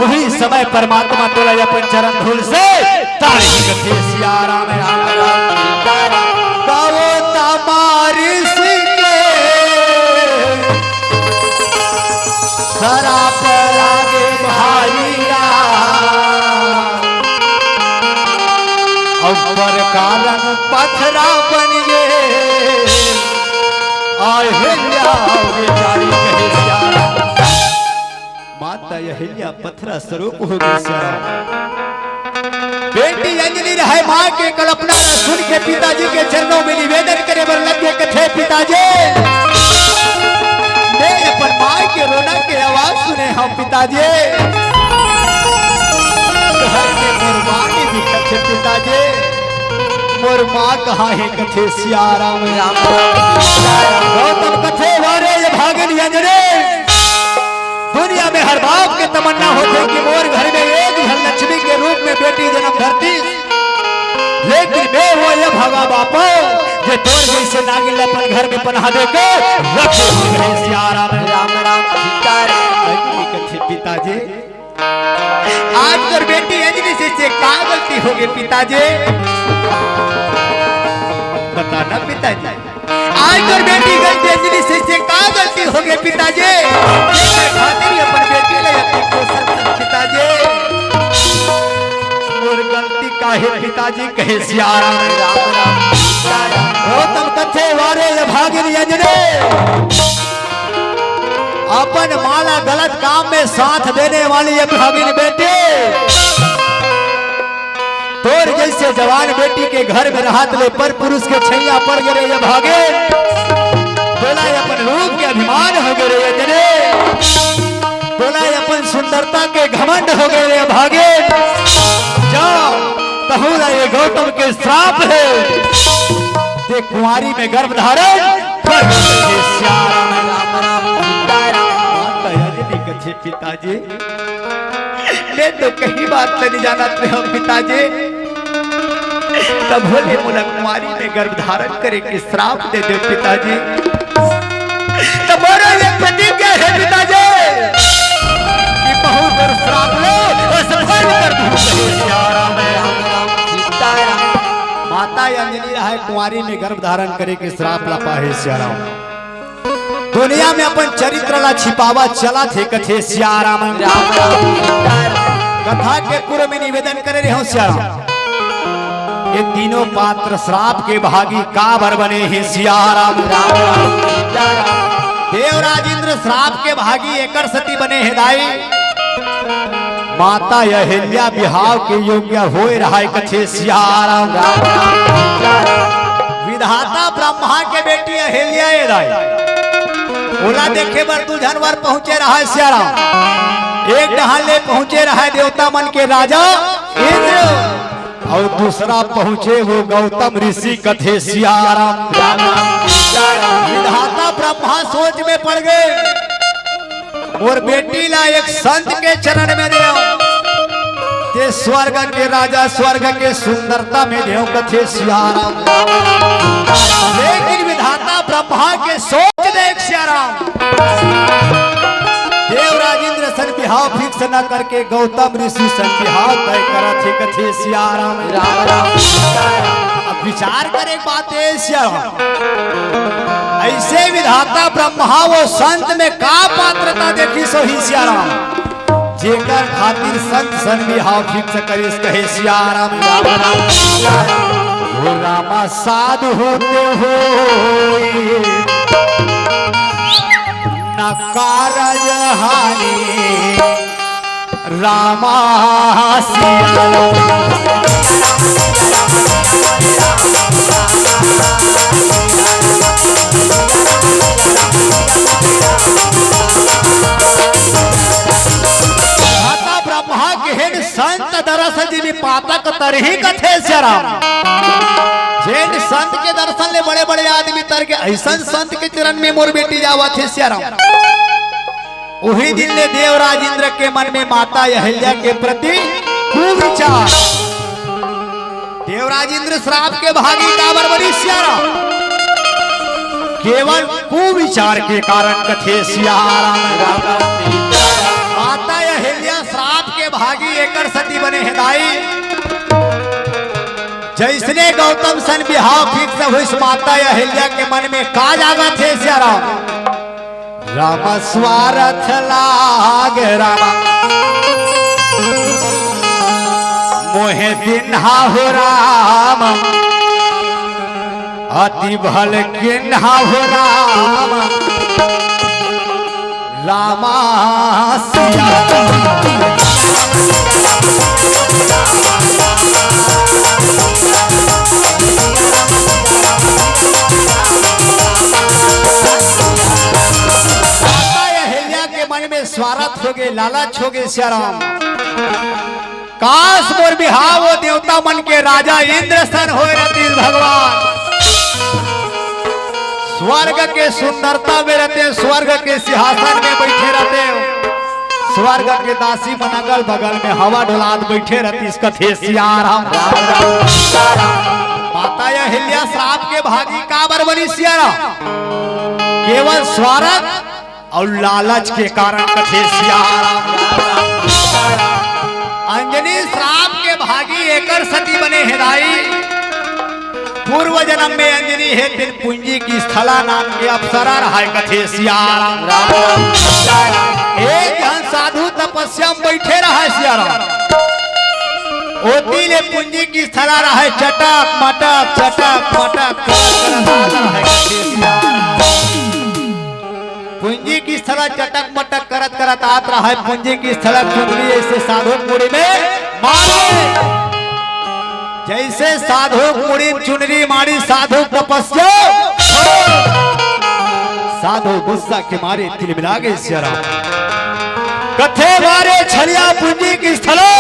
उही समय परमात्मा तोला अपन चरण धूल से तारे कथे सियारा में गावो तमारी सिंगे सराप लागे भाईया, अव्वर कारण पत्थरा बन गए अहिल्या बेचारी कहे सियारा। माता अहिल्या पत्थरा स्वरूप हो गई सियारा। बेटी अंजलि रहे माँ के कल्पना न सुन के पिताजी के चरणों में निवेदन करे बर लगे कथे पिताजी, मैं अपन माँ के रोना के आवाज सुने हम पिताजी, घर में मोर माँ ने भी कथे पिताजी, मोर माँ कहाँ है कथे सियारा में। गौतम कथे वारे ये भागन अंजलि, दुनिया में हर बाप के तमन्ना होते कि मोर घर में एक धनलक्ष्मी के रूप में बेटी जन्म धरती, लेकिन मैं वो ये भागा बापो जे तोर जैसे नागिन अपन घर में पनाह दे के रखे हुए सियारा में। राम राम सीताराम कथे पिताजी, आज तोर बेटी अंजलि से क्या गलती हो गई पिताजी, बताना पिताजी, आज तोर बेटी गलती अंजलि से क्या गलती हो गई पिताजी, खातिर अपन बेटी ले अपनी पोषण पिताजी, और गलती काहे पिताजी कहे सियारा में। राम राम गौतम कथे वारे ये भागिनी अंजलि, अपन माला गलत काम में साथ देने वाली ये भागिनी बेटी, तोर जैसे जवान बेटी के घर में रहत ले पर पुरुष के छैया पड़ गए ये भागे, बोला अपन रूप के अभिमान हो गए ये जने, बोला अपन सुंदरता के घमंड हो गए ये भागे, जाओ कहूला ये गौतम के श्राप है, ते कुंवारी में गर्भ धारण कर सियारा में। राम राम माता अंजलि कथे पिताजी, मैं तो कहीं बात नहीं जाना हम पिताजी, तब बोले बोला कुमारी में गर्भ धारण करे कि श्राप दे दे पिताजी, तब बोले ये प्रतिज्ञा है पिताजी कि बहुत और श्राप लो और सफल कर दूं सियारा में। सीताराम माता अंजलि रहे कुमारी में गर्भ धारण करे कि श्राप ला पाहे सियारा, दुनिया में अपन चरित्र ला छिपावा चला थे कथे सियारा में। राम राम कथा के पूर्व में निवेदन करे रहे हो सियारा, ये तीनों पात्र श्राप के भागी काबर बने हैं सियारा में। राम राम देवराज इंद्र श्राप के भागी एकर सती बने हैं दाई, माता अहिल्या बिहाव के योग्य होए रहा कथे सियारा में। विधाता ब्रह्मा के बेटी अहिल्या ये दाई, ओला देखे बर तू जानवर पहुंचे रहा है सियारा, एक डहाले पहुंचे रहा देवता मन के राजा इंद्र, और दूसरा पहुंचे वो गौतम ऋषि कथे सियारा। विधाता ब्रह्मा सोच में पड़ गए, और बेटी ला एक संत के चरण में दे, ते स्वर्ग के राजा स्वर्ग के सुंदरता में देव कथे सियारा। लेकिन विधाता ब्रह्मा के सोच देख सियारा, देवराज इंद्र सन बिहाव फिक्स न करके गौतम ऋषि सन बिहाव तय करत है कथे सियारा में। राम राम अब विचार करे बात है सियारा, ऐसे विधाता ब्रह्मा वो संत में का पात्रता देखी सो ही सियारा, जेकर खातिर संत सन बिहाव फिक्स करे कहे सियारा में। राम राम हो रामा साधु होते हो न कारज हानि रामा सिया जी भी पातक तरही कथे श्याराम। जैन संत के दर्शन ले बड़े बड़े आदमी तर के ऐसा संत के चरण में मोर बेटी जावा थे श्याराम। वही दिन ले देवराज इंद्र के मन में माता अहिल्या के प्रति कुविचार। देवराज इंद्र श्राप के भागी काबर बनी श्याराम। केवल कुविचार के कारण कथे श्याराम। माता अहिल्या श्राप के भागी एकर सती बने हिदाई। जैसने गौतम सन बिहाव फिक्स हुई माता अहिल्या के मन में का जागा थे श्याराम। राम स्वार्थ लाग रामा मोहे दिन्हा हो राम अति भल किन्हा हो राम रामा सिया। स्वार्थ हो गए लालच हो गए श्याराम। काश मोर बिहाव वो देवता मन के राजा इंद्र सन हो रतीश भगवान। स्वर्ग के सुंदरता में रहते, स्वर्ग के सिंहासन में बैठे रहते, स्वर्ग के दासी मन अगल बगल में हवा डोलात बैठे रहती। इसका थे श्याराम। माता अहिल्या श्राप के भागी काबर बनी श्याराम। केवल स्वार्थ और लालच के कारण कथे श्याराम। अंजनी श्राप के भागी एकर सती बने हिदाई। पूर्व जन्म में अंजनी है दिन पुंजी की स्थला नाम के अप्सरा रहा कथे श्याराम। एक जन साधु तपस्या में बैठे रहा श्याराम। ओती ले पुंजी की स्थला रहा चटक मटक चटक मटक पुंजी की स्थला चटक मटक करत करत आत रहा है। पुंजी की स्थला चुनरी ऐसे साधु मुड़ी में मारे। जैसे साधु मुड़ी चुनरी मारी साधु तपस्या साधु गुस्सा के मारे तिल मिला गए श्याराम। कथे मारे छलिया पुंजी की स्थलो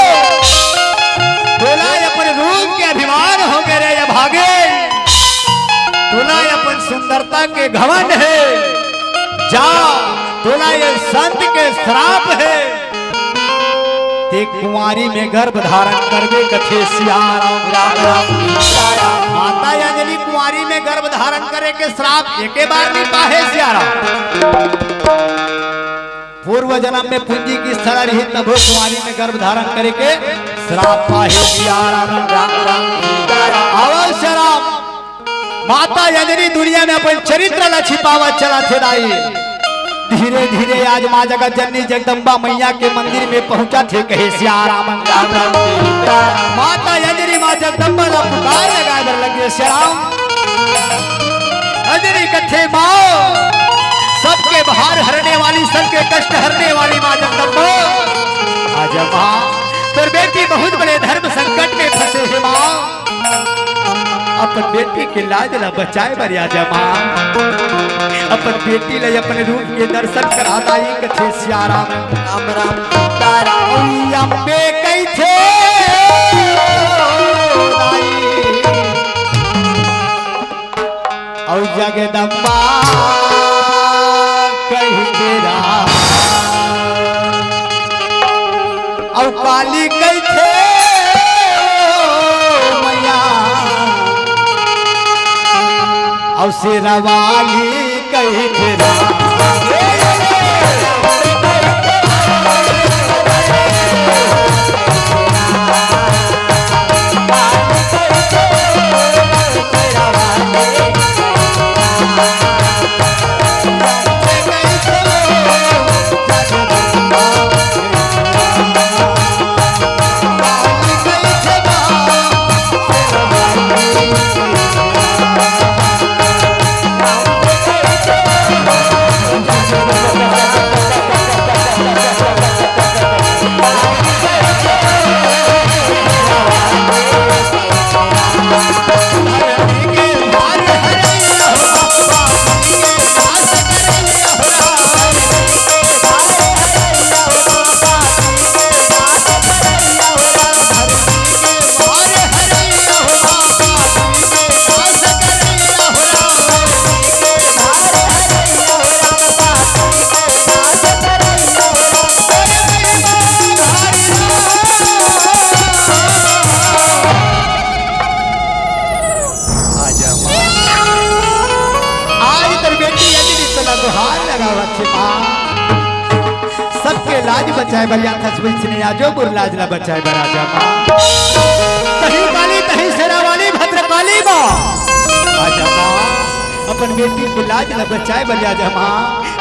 बोला अपने रूप के अभिमान हो गए रे या भागे। बोला अपन सुंदरता के घमंड है जा। बोला ये संत के श्राप है। ते कुंवारी में गर्भ धारण करवे कथे श्याराम। माता अंजलि कुंवारी में गर्भ धारण करे के श्राप एके बार नहीं पाहे श्याराम। पूर्व जन्म में पुंजी की स्थला रही तब कुंवारी में गर्भ धारण करे के श्राप पाहे श्याराम। अवश्य राम माता अंजलि दुनिया में अपन चरित्र न छिपावा चला थे दाई। धीरे धीरे आज माँ जगत जननी जगदम्बा मैया के मंदिर में पहुंचा थे कहे श्याराम। माता अंजलि माँ जगदम्बा का पुकार लगा कर लगे श्याराम। अंजलि कथे माँ सबके भार हरने वाली सबके कष्ट हरने वाली माँ जगदम्बा। आज माँ तेरी बेटी बहुत बड़े धर्म संकट में फंसे है माँ। अपन बेटी के लाज ला बचाए बरिया जमा। अपन बेटी ले अपने रूप के दर्शन कराता ही कथे श्याराम। राम राम तारा अम्बे कई थे और जगदम्बा कही तेरा और काली कई थे और शेरवाली कही तेरा। सुहाग लगावा छे माँ सबके लाज बचाए बलिया खसबी सिने आजो बुर लाज ला बचाए बराजा माँ तही काली तही शेरा वाली भद्रकाली माँ आजा माँ अपन बेटी को लाज ला बचाए बलिया जा माँ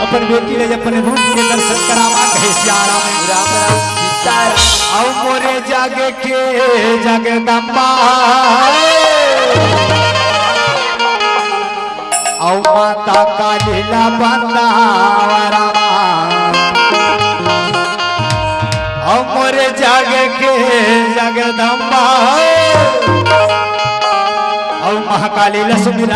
अपन बेटी ले अपन रूप के दर्शन करावा कहे सियारा में राम राम सीताराम आओ मोरे जागे के जगदम्बा आओ माता का लीला बंदावरा आओ मोरे जागे के जगदम्बा आओ महाकाली लक्ष्मी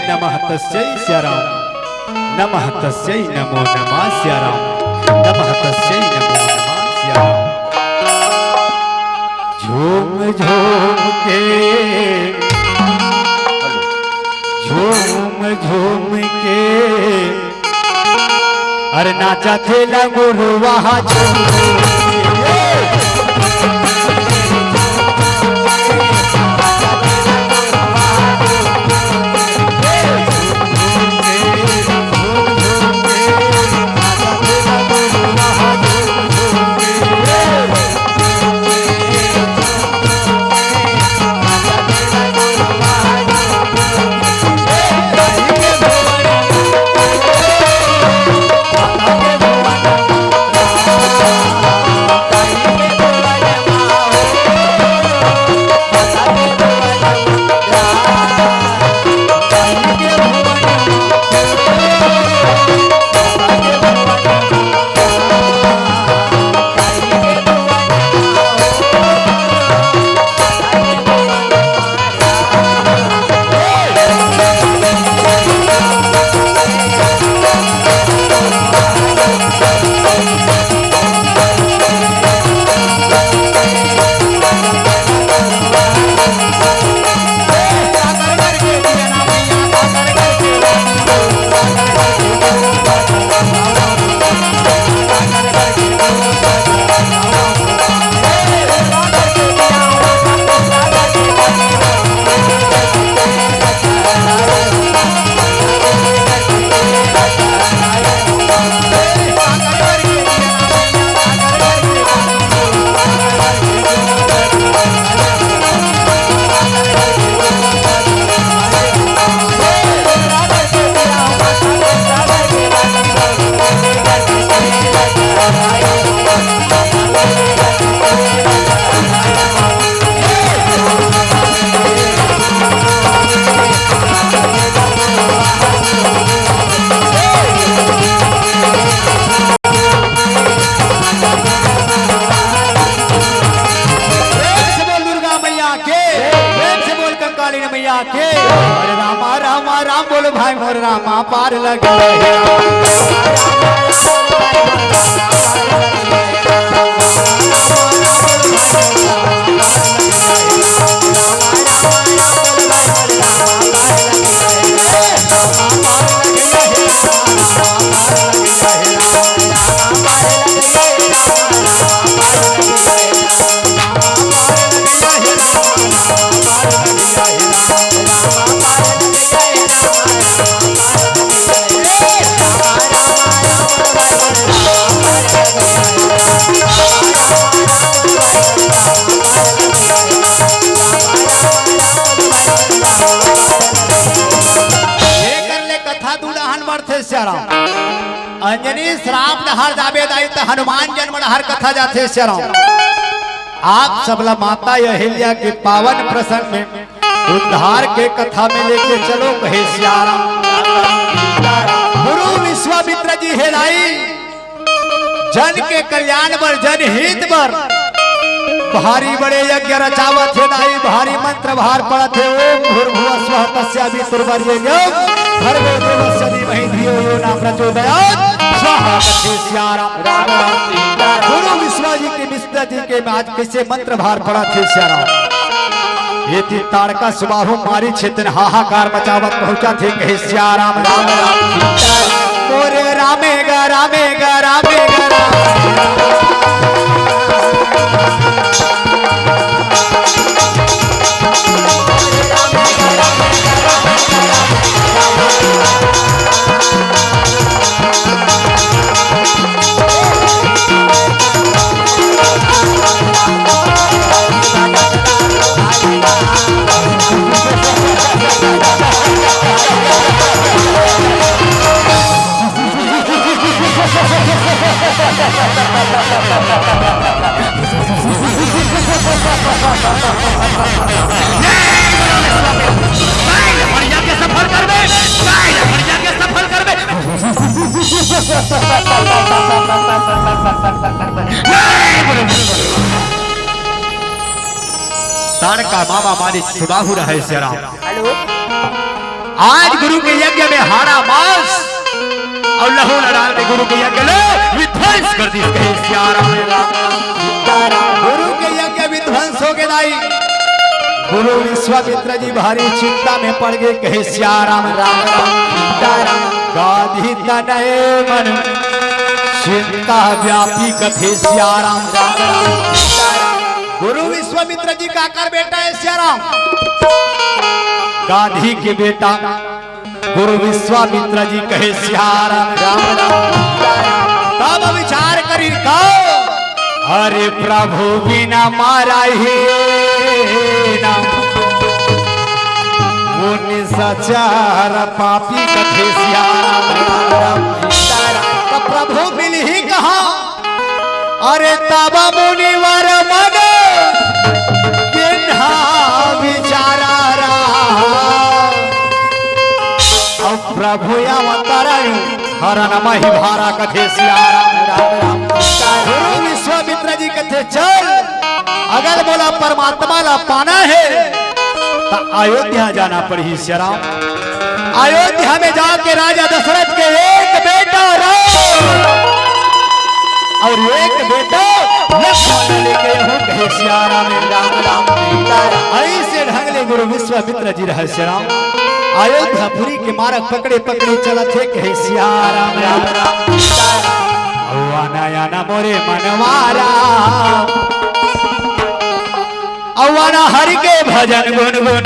नमः तस्यै श्याराम नमः तस्यै नमो नमः श्याराम नमः तस्यै नमो नमः श्याराम झूम झूम के झूम झूम के अरे नाचा थे गुरु वहाँ मैया के अरे रामा रामा राम बोलो भाई मोर रामा पार लगे अंजनी श्राप हर जावे दाई तो हनुमान जन्म हर कथा जाते श्याम आप सबला माता अहिल्या के पावन प्रसंग में उद्धार के कथा में लेके चलो कहे सियाराम। गुरु विश्वामित्र जी है लाई जन के कल्याण पर जनहित पर भारी बड़े यज्ञ रचावत है दाई भारी मंत्र भार पड़त है ओम भूर्भुवः स्वः तस्यावितुर्वरेण्यं भर्गो देवस्य धीमहि धियो यो न प्रचोदयात् स्वाहा कथे सियाराम। गुरु विश्वामित्र जी के में आज कैसे मंत्र भार पड़ा थे सियाराम। ये तीन ताड़का सुबाहु मारी क्षेत्र हाहाकार मचावत पहुंचा थे कहे सियाराम। राम राम मोरे रामेगा रामेगा रामेगा ताड़का मामा मारी सुबाहु रहे सियाराम। आज गुरु के यज्ञ में हाड़ा मांस और लहू लड़ाल में गुरु के यज्ञ ले विध्वंस कर दी कहे सियाराम। गुरु के यज्ञ विध्वंस हो गए दाई। गुरु विश्वामित्र जी भारी चिंता में पड़ गए कहे सियाराम। राम राम गाधी तनय मन चिंता व्यापी कथे सियाराम। गुरु विश्वामित्र जी का कर बेटा है सियाराम। गांधी के बेटा गुरु विश्वामित्र जी कहे सियाराम। तब विचार करी कहो अरे प्रभु बिना मारा ही सचार पापी कथे सियाराम। तो प्रभु मिल ही कहा अरे तब मुनिवर मन विचारा अब प्रभु अवतरण हरण मही भारा कथे सियाराम। गुरु विश्वामित्र जी कथे चल अगर बोला परमात्मा ला पाना है तो अयोध्या जाना पड़ी सियाराम। अयोध्या में जाके राजा दशरथ के एक बेटा और एक बेटा लक्ष्मण लेके कहे सियाराम। ऐसे ढंगले गुरु विश्वामित्र जी रहे सियाराम। अयोध्यापुरी के मार्ग पकड़े पकड़े चला थे कहे सियाराम। आना मोरे मनवारा अवाना हरि के भजन गुनगुन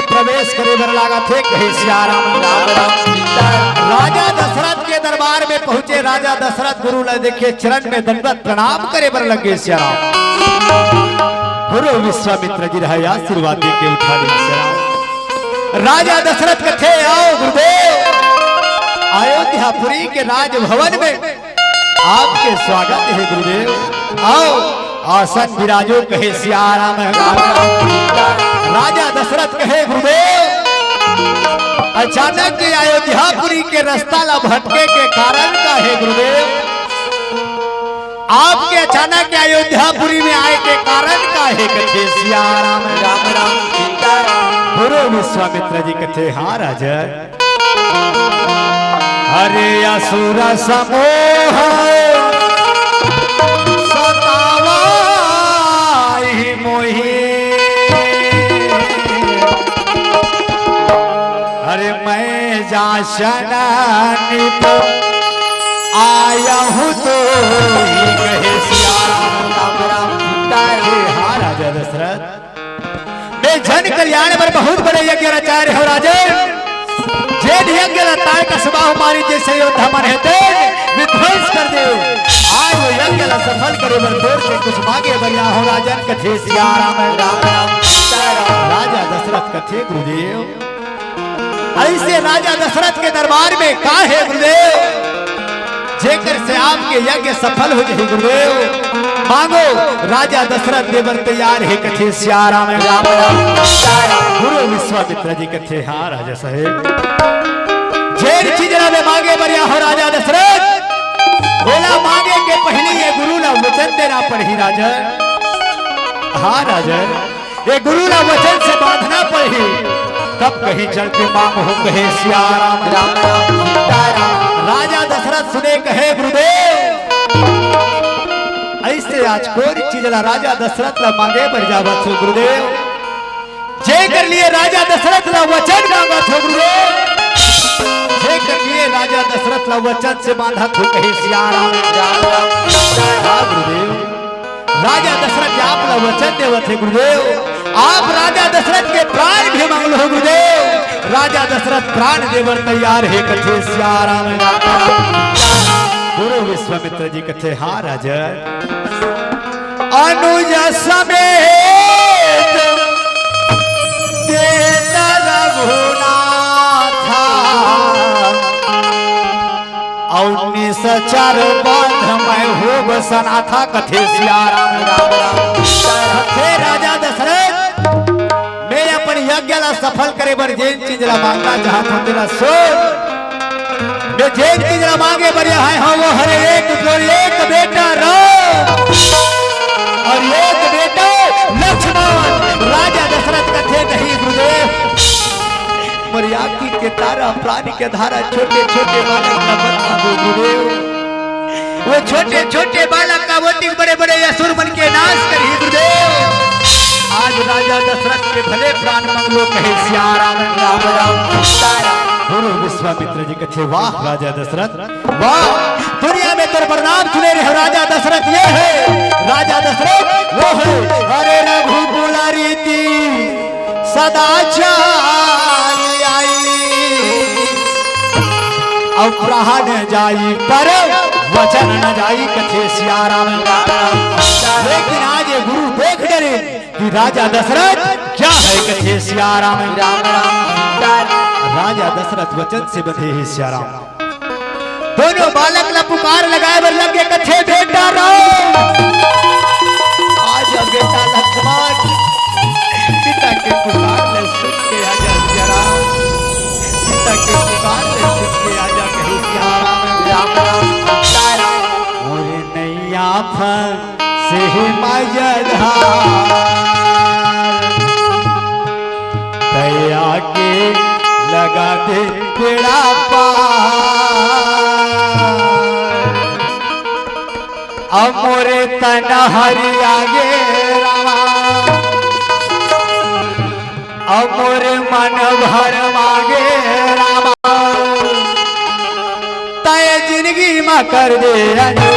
प्रवेश करे बर लागा थे कहे सियाराम। राजा दशरथ के दरबार में पहुंचे राजा दशरथ गुरु ने देखे चरण में दंडवत प्रणाम करे बर लगे सियाराम। गुरु विश्वामित्र जी रहे आशीर्वाद दे के उठा ले सियाराम। राजा दशरथ कथे आओ गुरुदेव अयोध्यापुरी के राजभवन में आपके स्वागत है गुरुदेव। आओ आसन विराजो कहे सियाराम। राजा दशरथ कहे गुरुदेव अचानक अयोध्यापुरी के रास्ता ला भटके के कारण का है गुरुदेव। आपके अचानक अयोध्यापुरी में आए के कारण का है कथे सियाराम। राम राम गुरु विश्वामित्र जी कथे हाँ राजा अरे असुर समूह सतावाई मोही। अरे मैं जाशन नित आया हूँ तो ही कहे राम राम सीताराम। हाँ राजा दशरथ, मैं जन कल्याण पर बहुत बड़े यज्ञ रचाए हो राजन। जेठ यज्ञ रताए का स्वभाव हमारी जैसे योद्धा मन है विध्वंस कर दे। आज वो यज्ञ ला सफल करे बर तोड़ के कुछ मांगे बरिया हो राजन कथे सिया राम राम राम सीताराम। राजा दशरथ कथे गुरुदेव। ऐसे राजा दशरथ के दरबार में का है गुरुदेव, जेकर से आपके यज्ञ सफल हो जाए गुरुदेव। मांगो राजा दशरथ देवर तैयार है कथे सिया राम राम राम सीताराम। गुरु विश्वामित्र जी कथे हाँ राजा साहेब। जेर चीज में मांगे बढ़िया हो राजा दशरथ। बोला मांगे के पहले ये गुरु ना वचन देना पड़ी राजन। हाँ राजन, ये गुरु ना वचन से बांधना पड़ी तब कहीं चल के मांग हो कहे सिया राम राम राम सीताराम। राजा दशरथ सुने कहे गुरुदेव। ऐसे आज कोई चीज ला राजा दशरथ ला मांगे बढ़ जावत हो गुरुदेव। जे कर लिए राजा दशरथ ला वचन मांगत हो गुरुदेव। जे कर लिए राजा दशरथ ला वचन से बांधत हो कहे सिया राम राम राम सीताराम। हाँ गुरुदेव, राजा दशरथ आप ला वचन देवत है गुरुदेव। आप राजा दशरथ के प्राण भी मांग लो गुरुदेव। राजा दशरथ प्राण देवर तैयार है कथे सिया राम राम। गुरु विश्वामित्र जी कथे हाँ राजा। अनुज समेत देता रघुनाथा और निसचर बंध मैं हो बसना था कथे सिया राम राम राम। कथे राजा दशरथ, मैं अपन यज्ञ ला सफल करे बर जेन चीज ला मांगना चाहत हूं तेरा सोच। मैं जेन चीज ला मांगे बढ़िया है हाँ वो हरे एक जो एक बेटा राम और एक बेटा लक्ष्मण। राजा दशरथ कथे नहीं गुरुदेव। मर्यादा के तारा प्राणी के धारा छोटे छोटे बालक का बता दो गुरुदेव। वो छोटे छोटे बालक का वोटिंग बड़े बड़े असुर बन के नाश करी गुरुदेव। आज राजा दशरथ के भले प्राण मंगलो कहे सिया राम राम राम सीताराम। गुरु विश्वामित्र जी कथे वाह राजा दशरथ वाह। दुनिया में तेरे प्रणाम सुने रहे राजा दशरथ ये है राजा दशरथ वो है। अरे रघुकुल रीति सदा चाली आई अब प्राण जाई पर वचन न जाई कथे सिया राम राम राम। लेकिन आज ये गुरु देख डरे कि राजा दशरथ क्या है कथे सिया राम राम राम सीताराम। राजा दशरथ वचन से बंधे हैं सिया राम। दोनों बालक ला पुकार लगाए बर लगे कथे बेटा राम। आज बेटा लक्ष्मण पिता के पुकार ले सुन के आजा सिया राम। पिता के पुकार ले सुन के आजा कहे सिया राम राम राम सीताराम। और नैया से मजधार तैया के लगा दे बेड़ा पार। अब मोरे तन हरि आगे रामा अब मोरे मन भर मांगे रामा। तय जिंदगी में कर दे अजो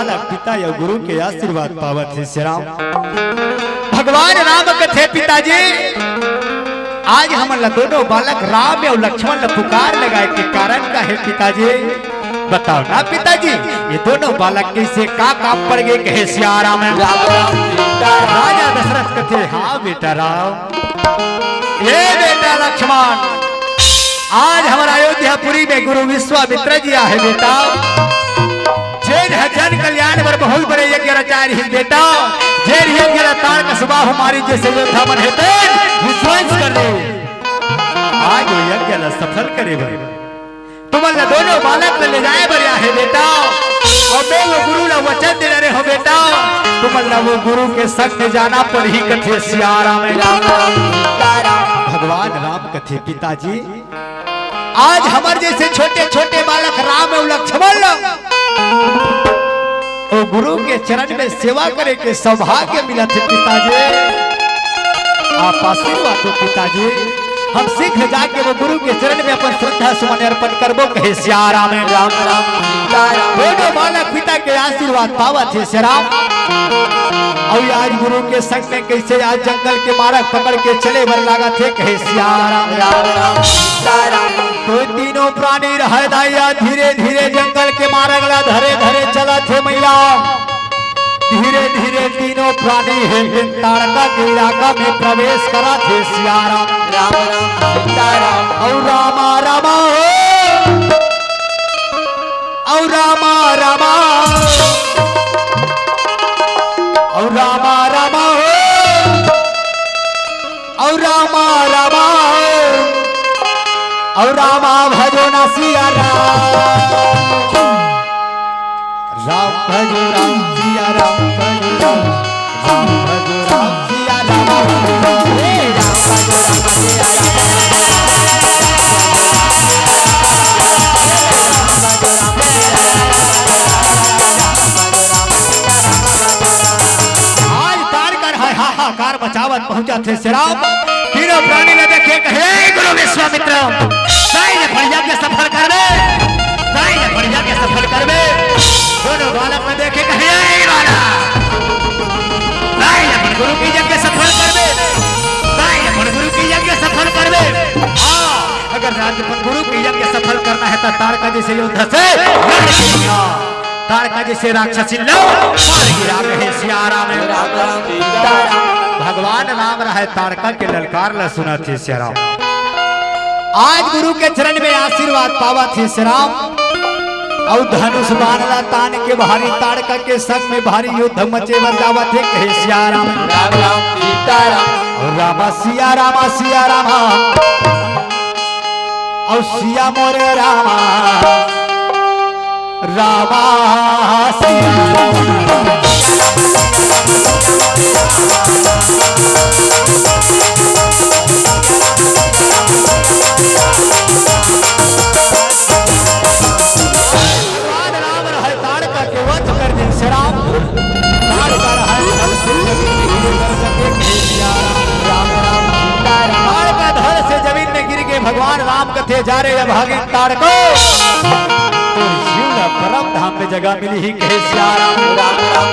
बालक पिता या गुरु के आशीर्वाद पावत है श्री राम। भगवान राम कथे पिताजी आज हमन दोनों बालक राम और लक्ष्मण ने पुकार लगाए के कारण का है पिताजी बताओ ना पिताजी ये दोनों बालक कैसे का काम पड़ गए कहे सियाराम राजा दशरथ कथे हाँ बेटा राम ये बेटा लक्ष्मण आज हमारा अयोध्यापुरी में गुरु विश्वामित्र जी है बेटा जन कल्याण पर बहुत बड़े यज्ञ रचाए रही बेटा जेर यज्ञ रतार का स्वभाव हमारी जैसे योद्धा मन हेते विश्वास कर ले आज वो यज्ञ ला सफल करे भाई तुम ला दोनों बालक ले जाए बढ़िया है बेटा और मैं वो गुरु ला वचन दे रहे हो बेटा तुम ला वो गुरु के संग में जाना पर ही कथे सियाराम भगवान राम कथे पिताजी आज हमारे जैसे छोटे छोटे बालक राम और लक्ष्मण ओ गुरु के चरण में सेवा करे के सौभाग्य मिला थे पिताजी आप आशीर्वाद दो पिताजी हम शीघ्र जाके वो गुरु के चरण में अपन श्रद्धा सुमन अर्पण करबो कहे सियाराम राम राम दोनों बालक पिता के आशीर्वाद पावा थे श्री राम और आज गुरु के संग में कैसे आज जंगल के मार्ग पकड़ के चले बर लगा थे कहे सियाराम राम राम तो तीनों प्राणी रह दाया धीरे धीरे जंगल के मार्ग ला धरे धरे चला थे मैया धीरे धीरे तीनों प्राणी है ताड़का के इलाका में प्रवेश करा थे सियाराम राम राम सीताराम और रामा रामा और रामा रामा और रामा रामा और रामा रामा और रामा भजो न सिया राम भजो राम सिया राम भजो राम भजो राम सिया राम भजो आज तार कर हाहाकार बचावत पहुंचा थे श्री राम तीनों प्राणी ने देखे कहे गुरु विश्वामित्र बढ़िया के सफर करवे बढ़िया के सफर करवे दोनों बालक ने देखे कहे वाला अपन गुरु की यज्ञ सफल करवे अपन गुरु की यज्ञ सफल करवे हाँ अगर राजपन गुरु की यज्ञ सफल करना है तो तारका जैसे योद्धा से तारका जैसे राक्षसी लो मार गिरा कहे सियाराम भगवान राम रहे तारका के ललकार ला सुना थे सियाराम आज गुरु के चरण में आशीर्वाद पावा थे श्री राम और धनुष बाणला तान के भारी ताड़का के संग में भारी युद्ध मचे वर जावा थे कहे सियाराम राम राम सीताराम और रामा सिया रामा और सिया मोरे रामा रामा सिया रामा भगवान राम कथे जा रहे हैं भागे ताड़को तो शिवला परम धाम में जगह मिली ही कहे सियाराम राम राम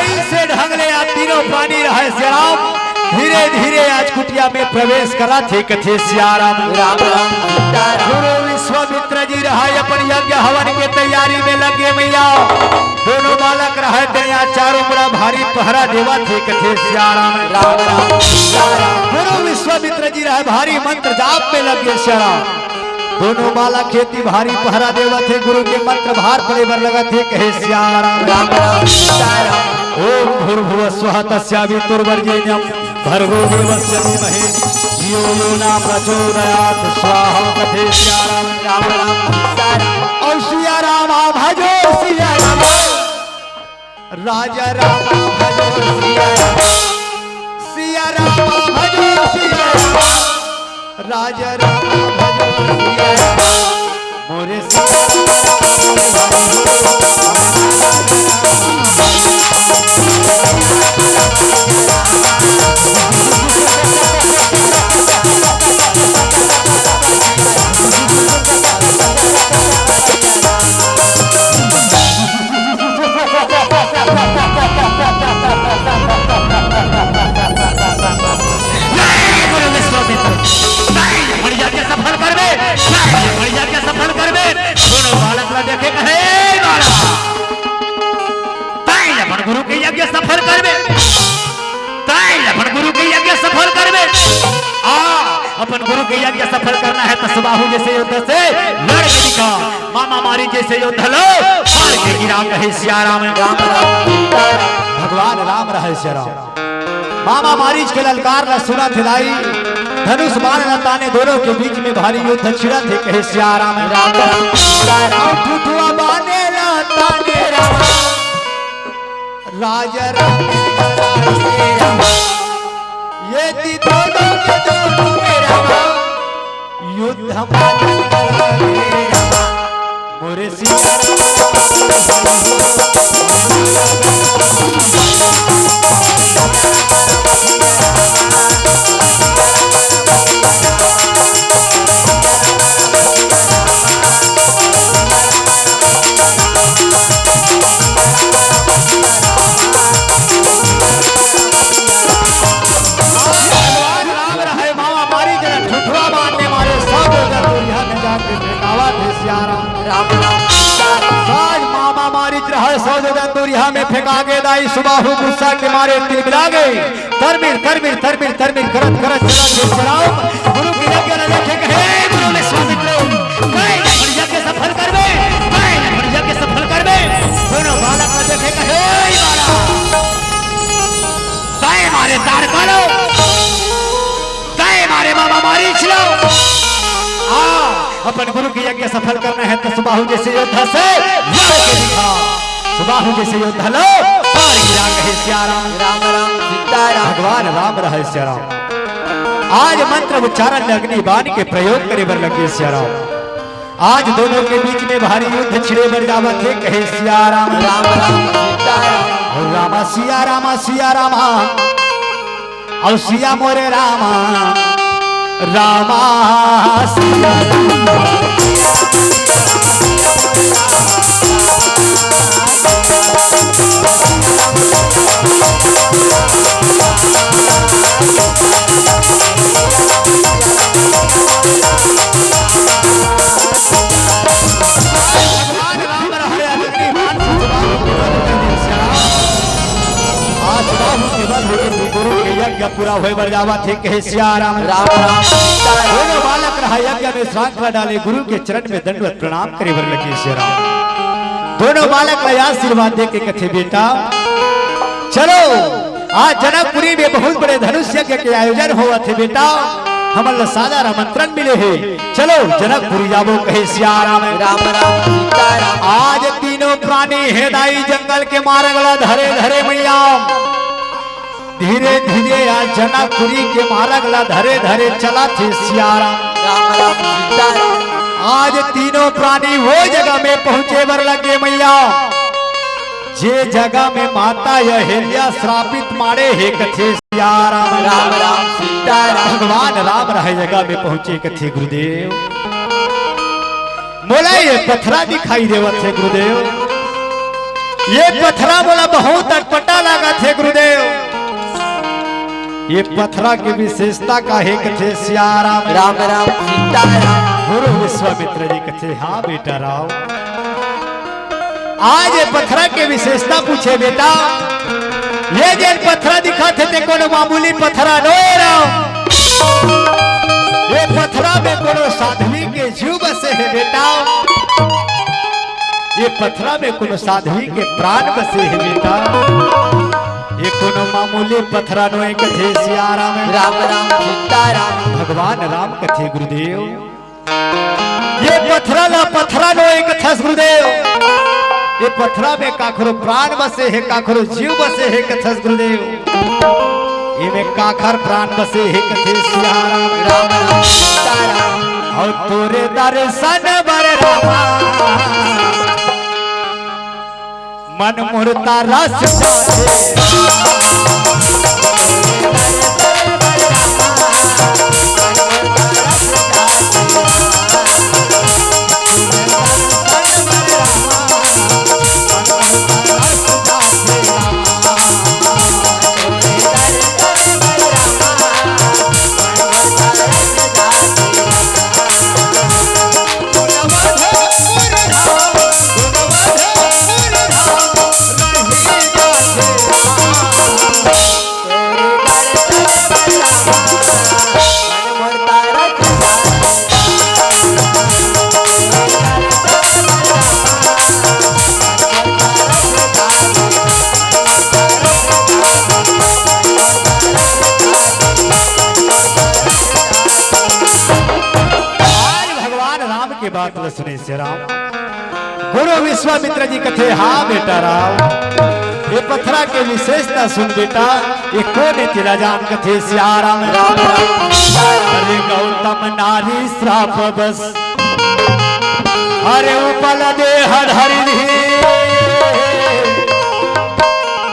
ऐसे ढंग ले आप तीनों प्राणी रहे सियाराम धीरे धीरे आज कुटिया में प्रवेश करा थे कथे सियाराम राम राम गुरु विश्वामित्र जी रहे अपन यज्ञ हवन के तैयारी में लगे मैया दोनों बालक रहे दया चारों बड़ा भारी पहरा देवा थे कथे सियाराम राम राम गुरु विश्वामित्र जी रहे भारी मंत्र जाप में लगे सियाराम दोनों बालक खेती भारी पहरा देवा थे गुरु के मंत्र भार पड़े बर लगा थे कहे सियाराम राम राम ओम भूर्भुवः स्वः तस्यावितुर्वरेण्यं भर्गो देवस्य धीमहि धियो यो न प्रचोदयात् स्वाहा कथे सियाराम राम और सिया राम भजो सिया राम राजा राम भजो सिया राम भजो सिया राम राजा राम भजो सिया राम मोरे अपन गुरु के यज्ञ सफल करना है तो सुबाहु जैसे युद्ध से लड़ के दिखा, मामा मारी जैसे युद्ध लो हार के गिरा, कहे सिया राम। भगवान राम रहे सिया राम। मामा मारीच के ललकार न सुना थिलाई, धनुष बाण न ताने, दोनों के बीच में भारी युद्ध छिड़ा थे, कहे सिया राम। ठुठुआ बाने न ताने राम, राजा राम ये दोनों के दोनों युद्ध मोरे सिया में फेंका गे दाई, सुबाहु गुस्सा के मारे तिलमिला गए, तरमिर तरमिर तरमिर तरमिर करत करत चला राम। गुरु की यज्ञ न देखे कहे गुरु में स्वामित्रो मैं यज्ञ सफल करबे, मैं यज्ञ सफल करबे। दोनों बालक न देखे कहे बाला ताए मारे तार कालो, ताए मारे मामा मारी छिलो। अपन गुरु की यज्ञ सफल करना है तो सुबाहु जैसे योद्धा से लड़ के दिखा, सुबाहु जैसे योद्धा लो पार गिरा, कहे सिया राम। राम राम सीताराम। भगवान राम रहे सिया राम। आज मंत्र उच्चारण अग्नि बाण के प्रयोग करे बर लगे सिया राम। आज दोनों के बीच में भारी युद्ध छिड़े बर जावत है, कहे सिया राम। राम राम सीताराम। रामा सिया रामा सिया रामा और सिया मोरे रामा, रामा सिया रामा। यज्ञ पूरा होए बर जावा थे, कहे सिया राम। राम राम सीताराम। दोनों बालक रहा यज्ञ में श्रांखला डाले, गुरु के चरण में दंडवत प्रणाम करे बर लगे सिया राम। दोनों बालक का आशीर्वाद दे के कथे बेटा चलो आज जनकपुरी में बहुत बड़े धनुष यज्ञ के आयोजन हुआ थे बेटा, हमल सादा आमंत्रण मिले है, चलो जनकपुरी जाबो, कहे सिया राम। राम राम सीताराम। आज तीनों प्राणी हेदाई जंगल के मार्गला धरे धरे मैया, धीरे धीरे आज जनकपुरी के मार्गला धरे धरे चला थे सिया राम। राम राम सीताराम। आज तीनों प्राणी वो जगह में पहुंचे बर लगे मैया, जे जगह में माता अहिल्या श्रापित मारे हे, कथे सिया राम। राम राम सीताराम। भगवान राम रहे जगह में पहुंचे, कथे गुरुदेव मोला ये पथरा दिखाई देवत है गुरुदेव, ये पथरा मोला बहुत अटपटा लगा थे गुरुदेव। ये पथरा की विशेषता का है, कथे सिया राम। राम राम सीताराम। गुरु विश्वामित्र जी कथे हाँ बेटा राव, आज ये पथरा के विशेषता पूछे बेटा, ये जेन पथरा दिखा थे कोनो मामूली पथरा नो राव, ये पथरा में कोनो साध्वी के जीव बसे है बेटा, ये पथरा में कोनो साध्वी के प्राण बसे है बेटा, ये कोनो मामूली पथरा नो एक कथे सिया राम। राम राम सीताराम। भगवान राम कथे गुरुदेव, ये पथरा ला पथरा नो एक कथस गुरुदेव, ये पथरा में काखरो प्राण बसे है, काखरो जीव बसे है, कथस गुरुदेव, ये में काखर प्राण बसे है, कथे सिया राम। राम राम सीताराम। और तोरे दर्शन बर रामा, मन मुरता रस जाते, बात ल सुने से राम। गुरु विश्वामित्र जी कथे हाँ बेटा राम, ये पत्थरा के विशेषता सुन बेटा, ये कौन तेरा जान कथे सियाराम राम राम। अरे गौतम नारी श्राप बस, अरे उपल दे हरि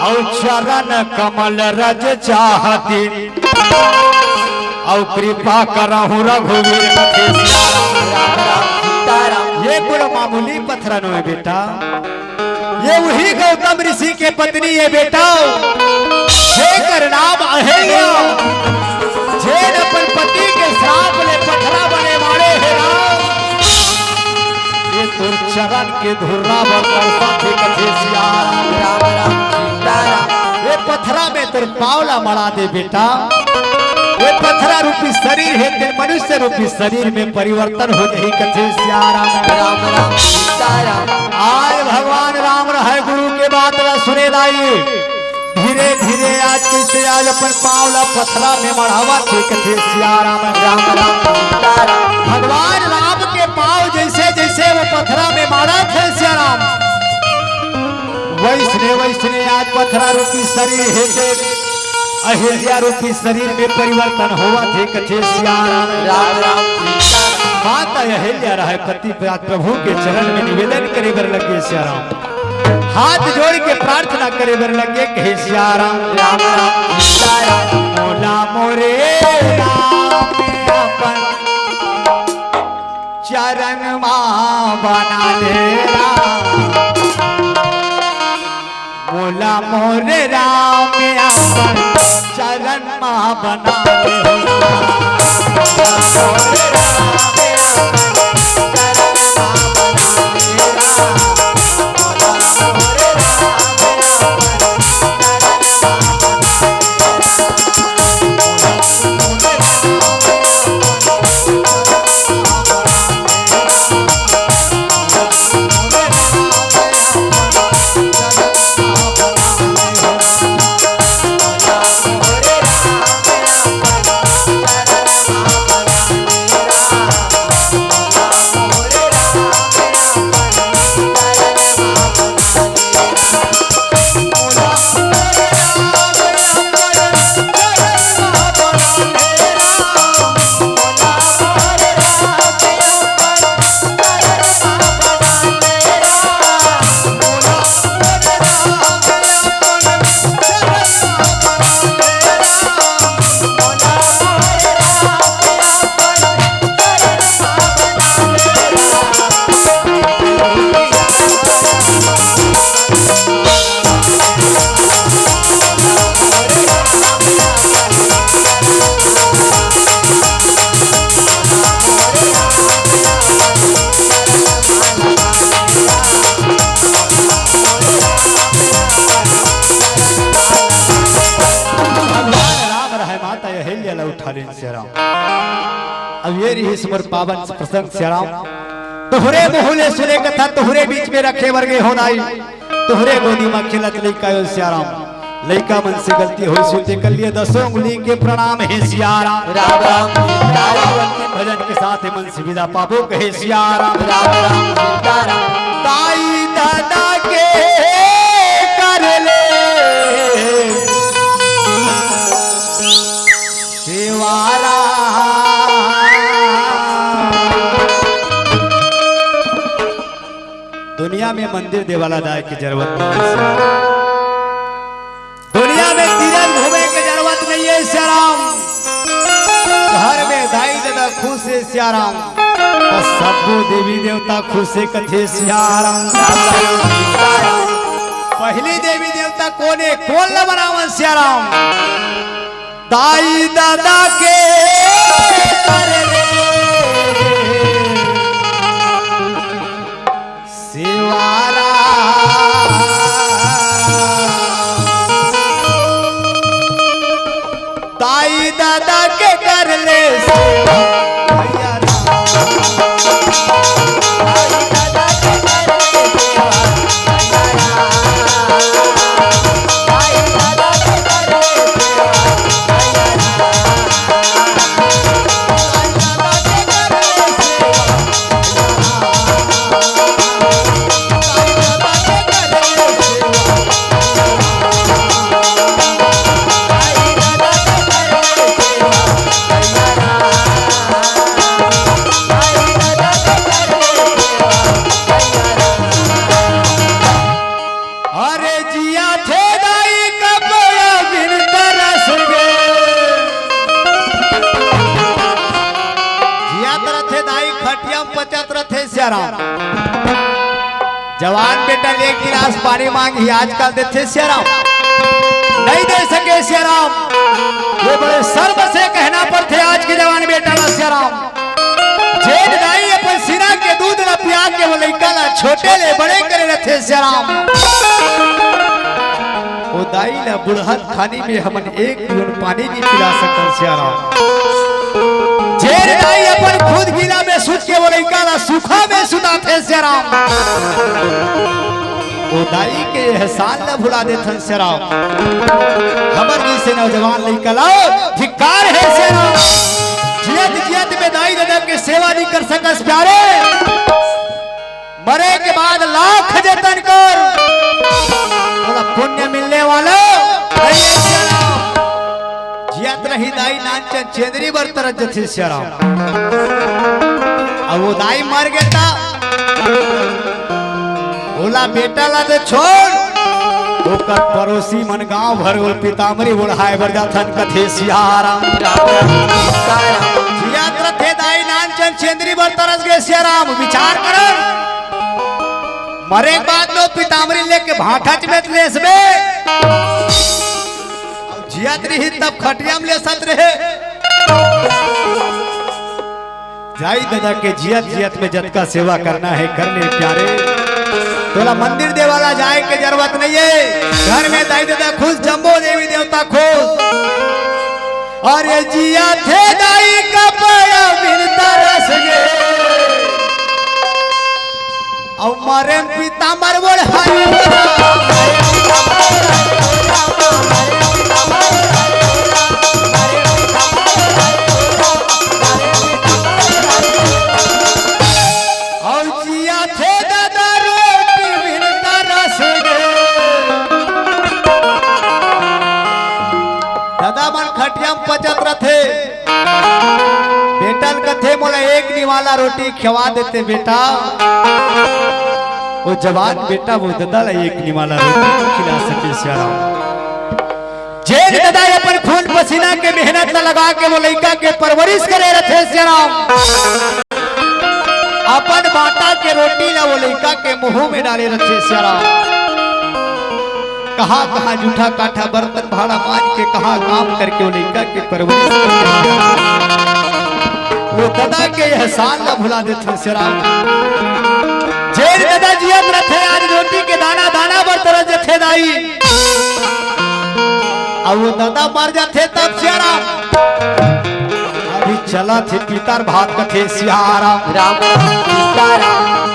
और चरण कमल रज चाहती, और कृपा करहु रघुवीर कथे सियाराम। ये कोई मामूली पत्थर न है बेटा, ये वही गौतम ऋषि के पत्नी है बेटा, शेखर नाम अहिल्या, जेन अपन पति के श्राप ले पत्थरा बने वाले है राम। ये तुर चरण के धुर्रा बरकर साथे कथे सियाराम राम राम सीताराम। ये पत्थरा में तुर पावला मड़ा दे बेटा, ये पत्थरा रूपी शरीर है ते मनुष्य रूपी शरीर में परिवर्तन हो जाए कथे सियाराम राम राम सीताराम। आज भगवान राम रहे गुरु के बात ला सुने दाई, धीरे धीरे आज कैसे आज अपन पावला पत्थरा में मढ़ावा थे कथे सियाराम राम राम सीताराम। भगवान राम के पाव जैसे जैसे वो पत्थरा में मारा थे सियाराम, वैसने वैसने आज पत्थरा रूपी शरीर है अहिल्या रूपी शरीर में परिवर्तन हुआ थे कथे सियाराम राम राम सीताराम। माता अहिल्या रहे पति प्रभु के चरण में निवेदन करे बर लगे सियाराम, हाथ जोड़ के प्रार्थना करे बर लगे कहे सियाराम राम राम सीताराम। मोला मोरे राम अपन चरण मां बना दे राम, मोला मोरे राम अपन चरण मां बना दे अब ये रही स्मर पावन प्रसंग सियाराम। तोहरे बहुले सुने कथा तोहरे बीच में रखे वर्गे होनाई, तोहरे गोदी में खिलत लइका यो सियाराम। लइका मन से गलती हुई सुते कर लिए 10 उंगली के प्रणाम है सियाराम राम राम सीताराम। भजन के साथ मन से विदा पाबो कहे सियाराम राम राम सीताराम। ताई दादा के कर ले सेवारा, दुनिया में मंदिर देवाला दाय की जरूरत नहीं है, दुनिया में तीरथ घूमे की जरूरत नहीं है सियाराम। घर में दाई दादा खुश है सियाराम, तो सब देवी देवता खुश है कथे सियाराम। पहली देवी देवता कोने कौन न बनावन सियाराम, दाई दादा के कर ले सेवारा। दाई दादा के कर ले सेवा भैया राम। सियाराम। जवान बेटा एक गिलास पानी मांगी, आजकल देते सियाराम नहीं दे सके सियाराम। ये बड़े सर्व से कहना पर थे आज के जवान बेटा ला सियाराम। जेठ दाई अपन सिरा के दूध न पिया के वो लइका ला छोटे ले बड़े करे रथे सियाराम। वो दाई ना बुढ़हत खानी में हमन एक बूंद पानी नहीं पिला सकन सियाराम। जेठ दाई अपन खुद गीला में सुत के वो लइका ला सूखा में सुताथे सियाराम। वो दाई के एहसान न भुला देथन सियाराम। हमर जी से नौजवान लइका लाओ धिक्कार है सियाराम। जियत जियत में दाई दादा के सेवा नहीं कर सकस प्यारे, मरे के बाद लाख जतन कर थोड़ा पुण्य मिलने वाला नहीं है सियाराम। जियत रही दाई नानचन चेंदरी बर तरज थे सियाराम। अब वो दाई मर गया था, बोला बेटा ला दे छोड़। ओकर पड़ोसी मन गांव भर गोल पीताम्बरी ओढ़ाए बर जाथन कथे सियाराम। जियात रथे दाई नानचन चेंदरी बर तरस गए सियाराम। विचार कर मरे के बाद लो पीताम्बरी लेके भाठच में लेसबे, जियात रही तब खटिया में ले सत रहे। जाई दादा के जियत जियत में जत का सेवा करना है करने प्यारे। तोला मंदिर देवाला जाए के जरूरत नहीं है, घर में दाई दादा खुश जम्बो देवी देवता खुश। और ये जिया थे दाई का बड़ा मिलता रस गे और मारे पीताम्बर बोढ़ाए पचत रथे। बेटल कथे मोला एक निवाला रोटी खवा देते बेटा। वो जवान बेटा वो दादा ला एक निवाला रोटी खिला सके सियाराम। जेल दादा अपन खून पसीना के मेहनत ला लगा के वो लइका के परवरिश करे रथे सियाराम। अपन बाटा के रोटी ला वो लइका के मुंह में डाले रथे सियाराम। कहाँ कहाँ जूठा काठा बर्तन भाड़ा मान के कहाँ काम करके वो लइका के परवरिश वो दादा के एहसान न भुला देते सियाराम। जेल दादा जियत रथे आज रोटी के दाना दाना बर तरस जथे दाई। अब वो दादा मर जाते तब सियाराम अभी चला थे पितर भात कथे सियाराम।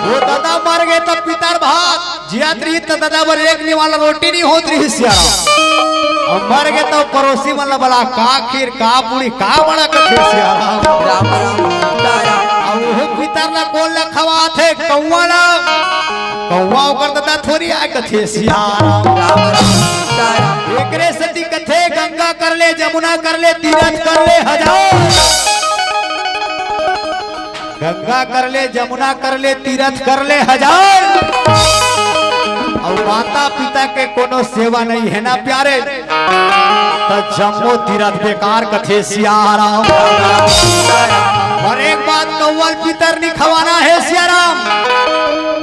वो दादा मर गए तब पितर भात जियात रही तो दादा बर एक निवाला रोटी नहीं होत रही सियाराम। और मर गए तो पड़ोसी वाला बड़ा का खीर का पूरी का बड़ा कथे सियाराम। अब वो पितर ना कोल ना खवा थे कौवा ना कौवा ओकर दादा थोड़ी आए कथे सियाराम। एकरे सती कथे गंगा कर ले जमुना कर ले तीरथ कर ले हजार। गंगा कर ले जमुना कर ले तीरथ कर ले हजार। और माता पिता के कोनो सेवा नहीं है ना प्यारे तो जम्मो तीरथ बेकार कथे सियाराम। और एक बात कौवल पितर नहीं खवाना है सियाराम।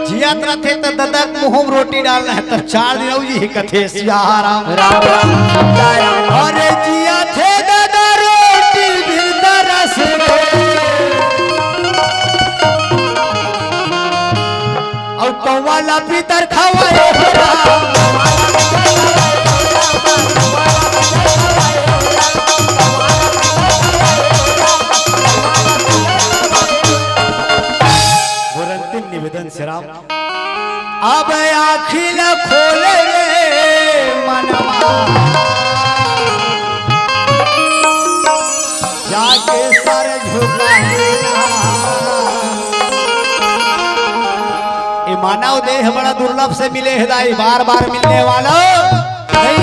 जियत रथे तो दादा मुंह में रोटी डालना है तो 4 दिन जी कथे सियाराम। और जिया थे दादा रोटी मिलता रस और कौवाला पितर खवाए निवेदन सियाराम। अब आखिल खोले रे मनवा जाके सर झुकाएगा। ये मानव देह बड़ा दुर्लभ से मिले हिदाई बार बार मिलने वाला नहीं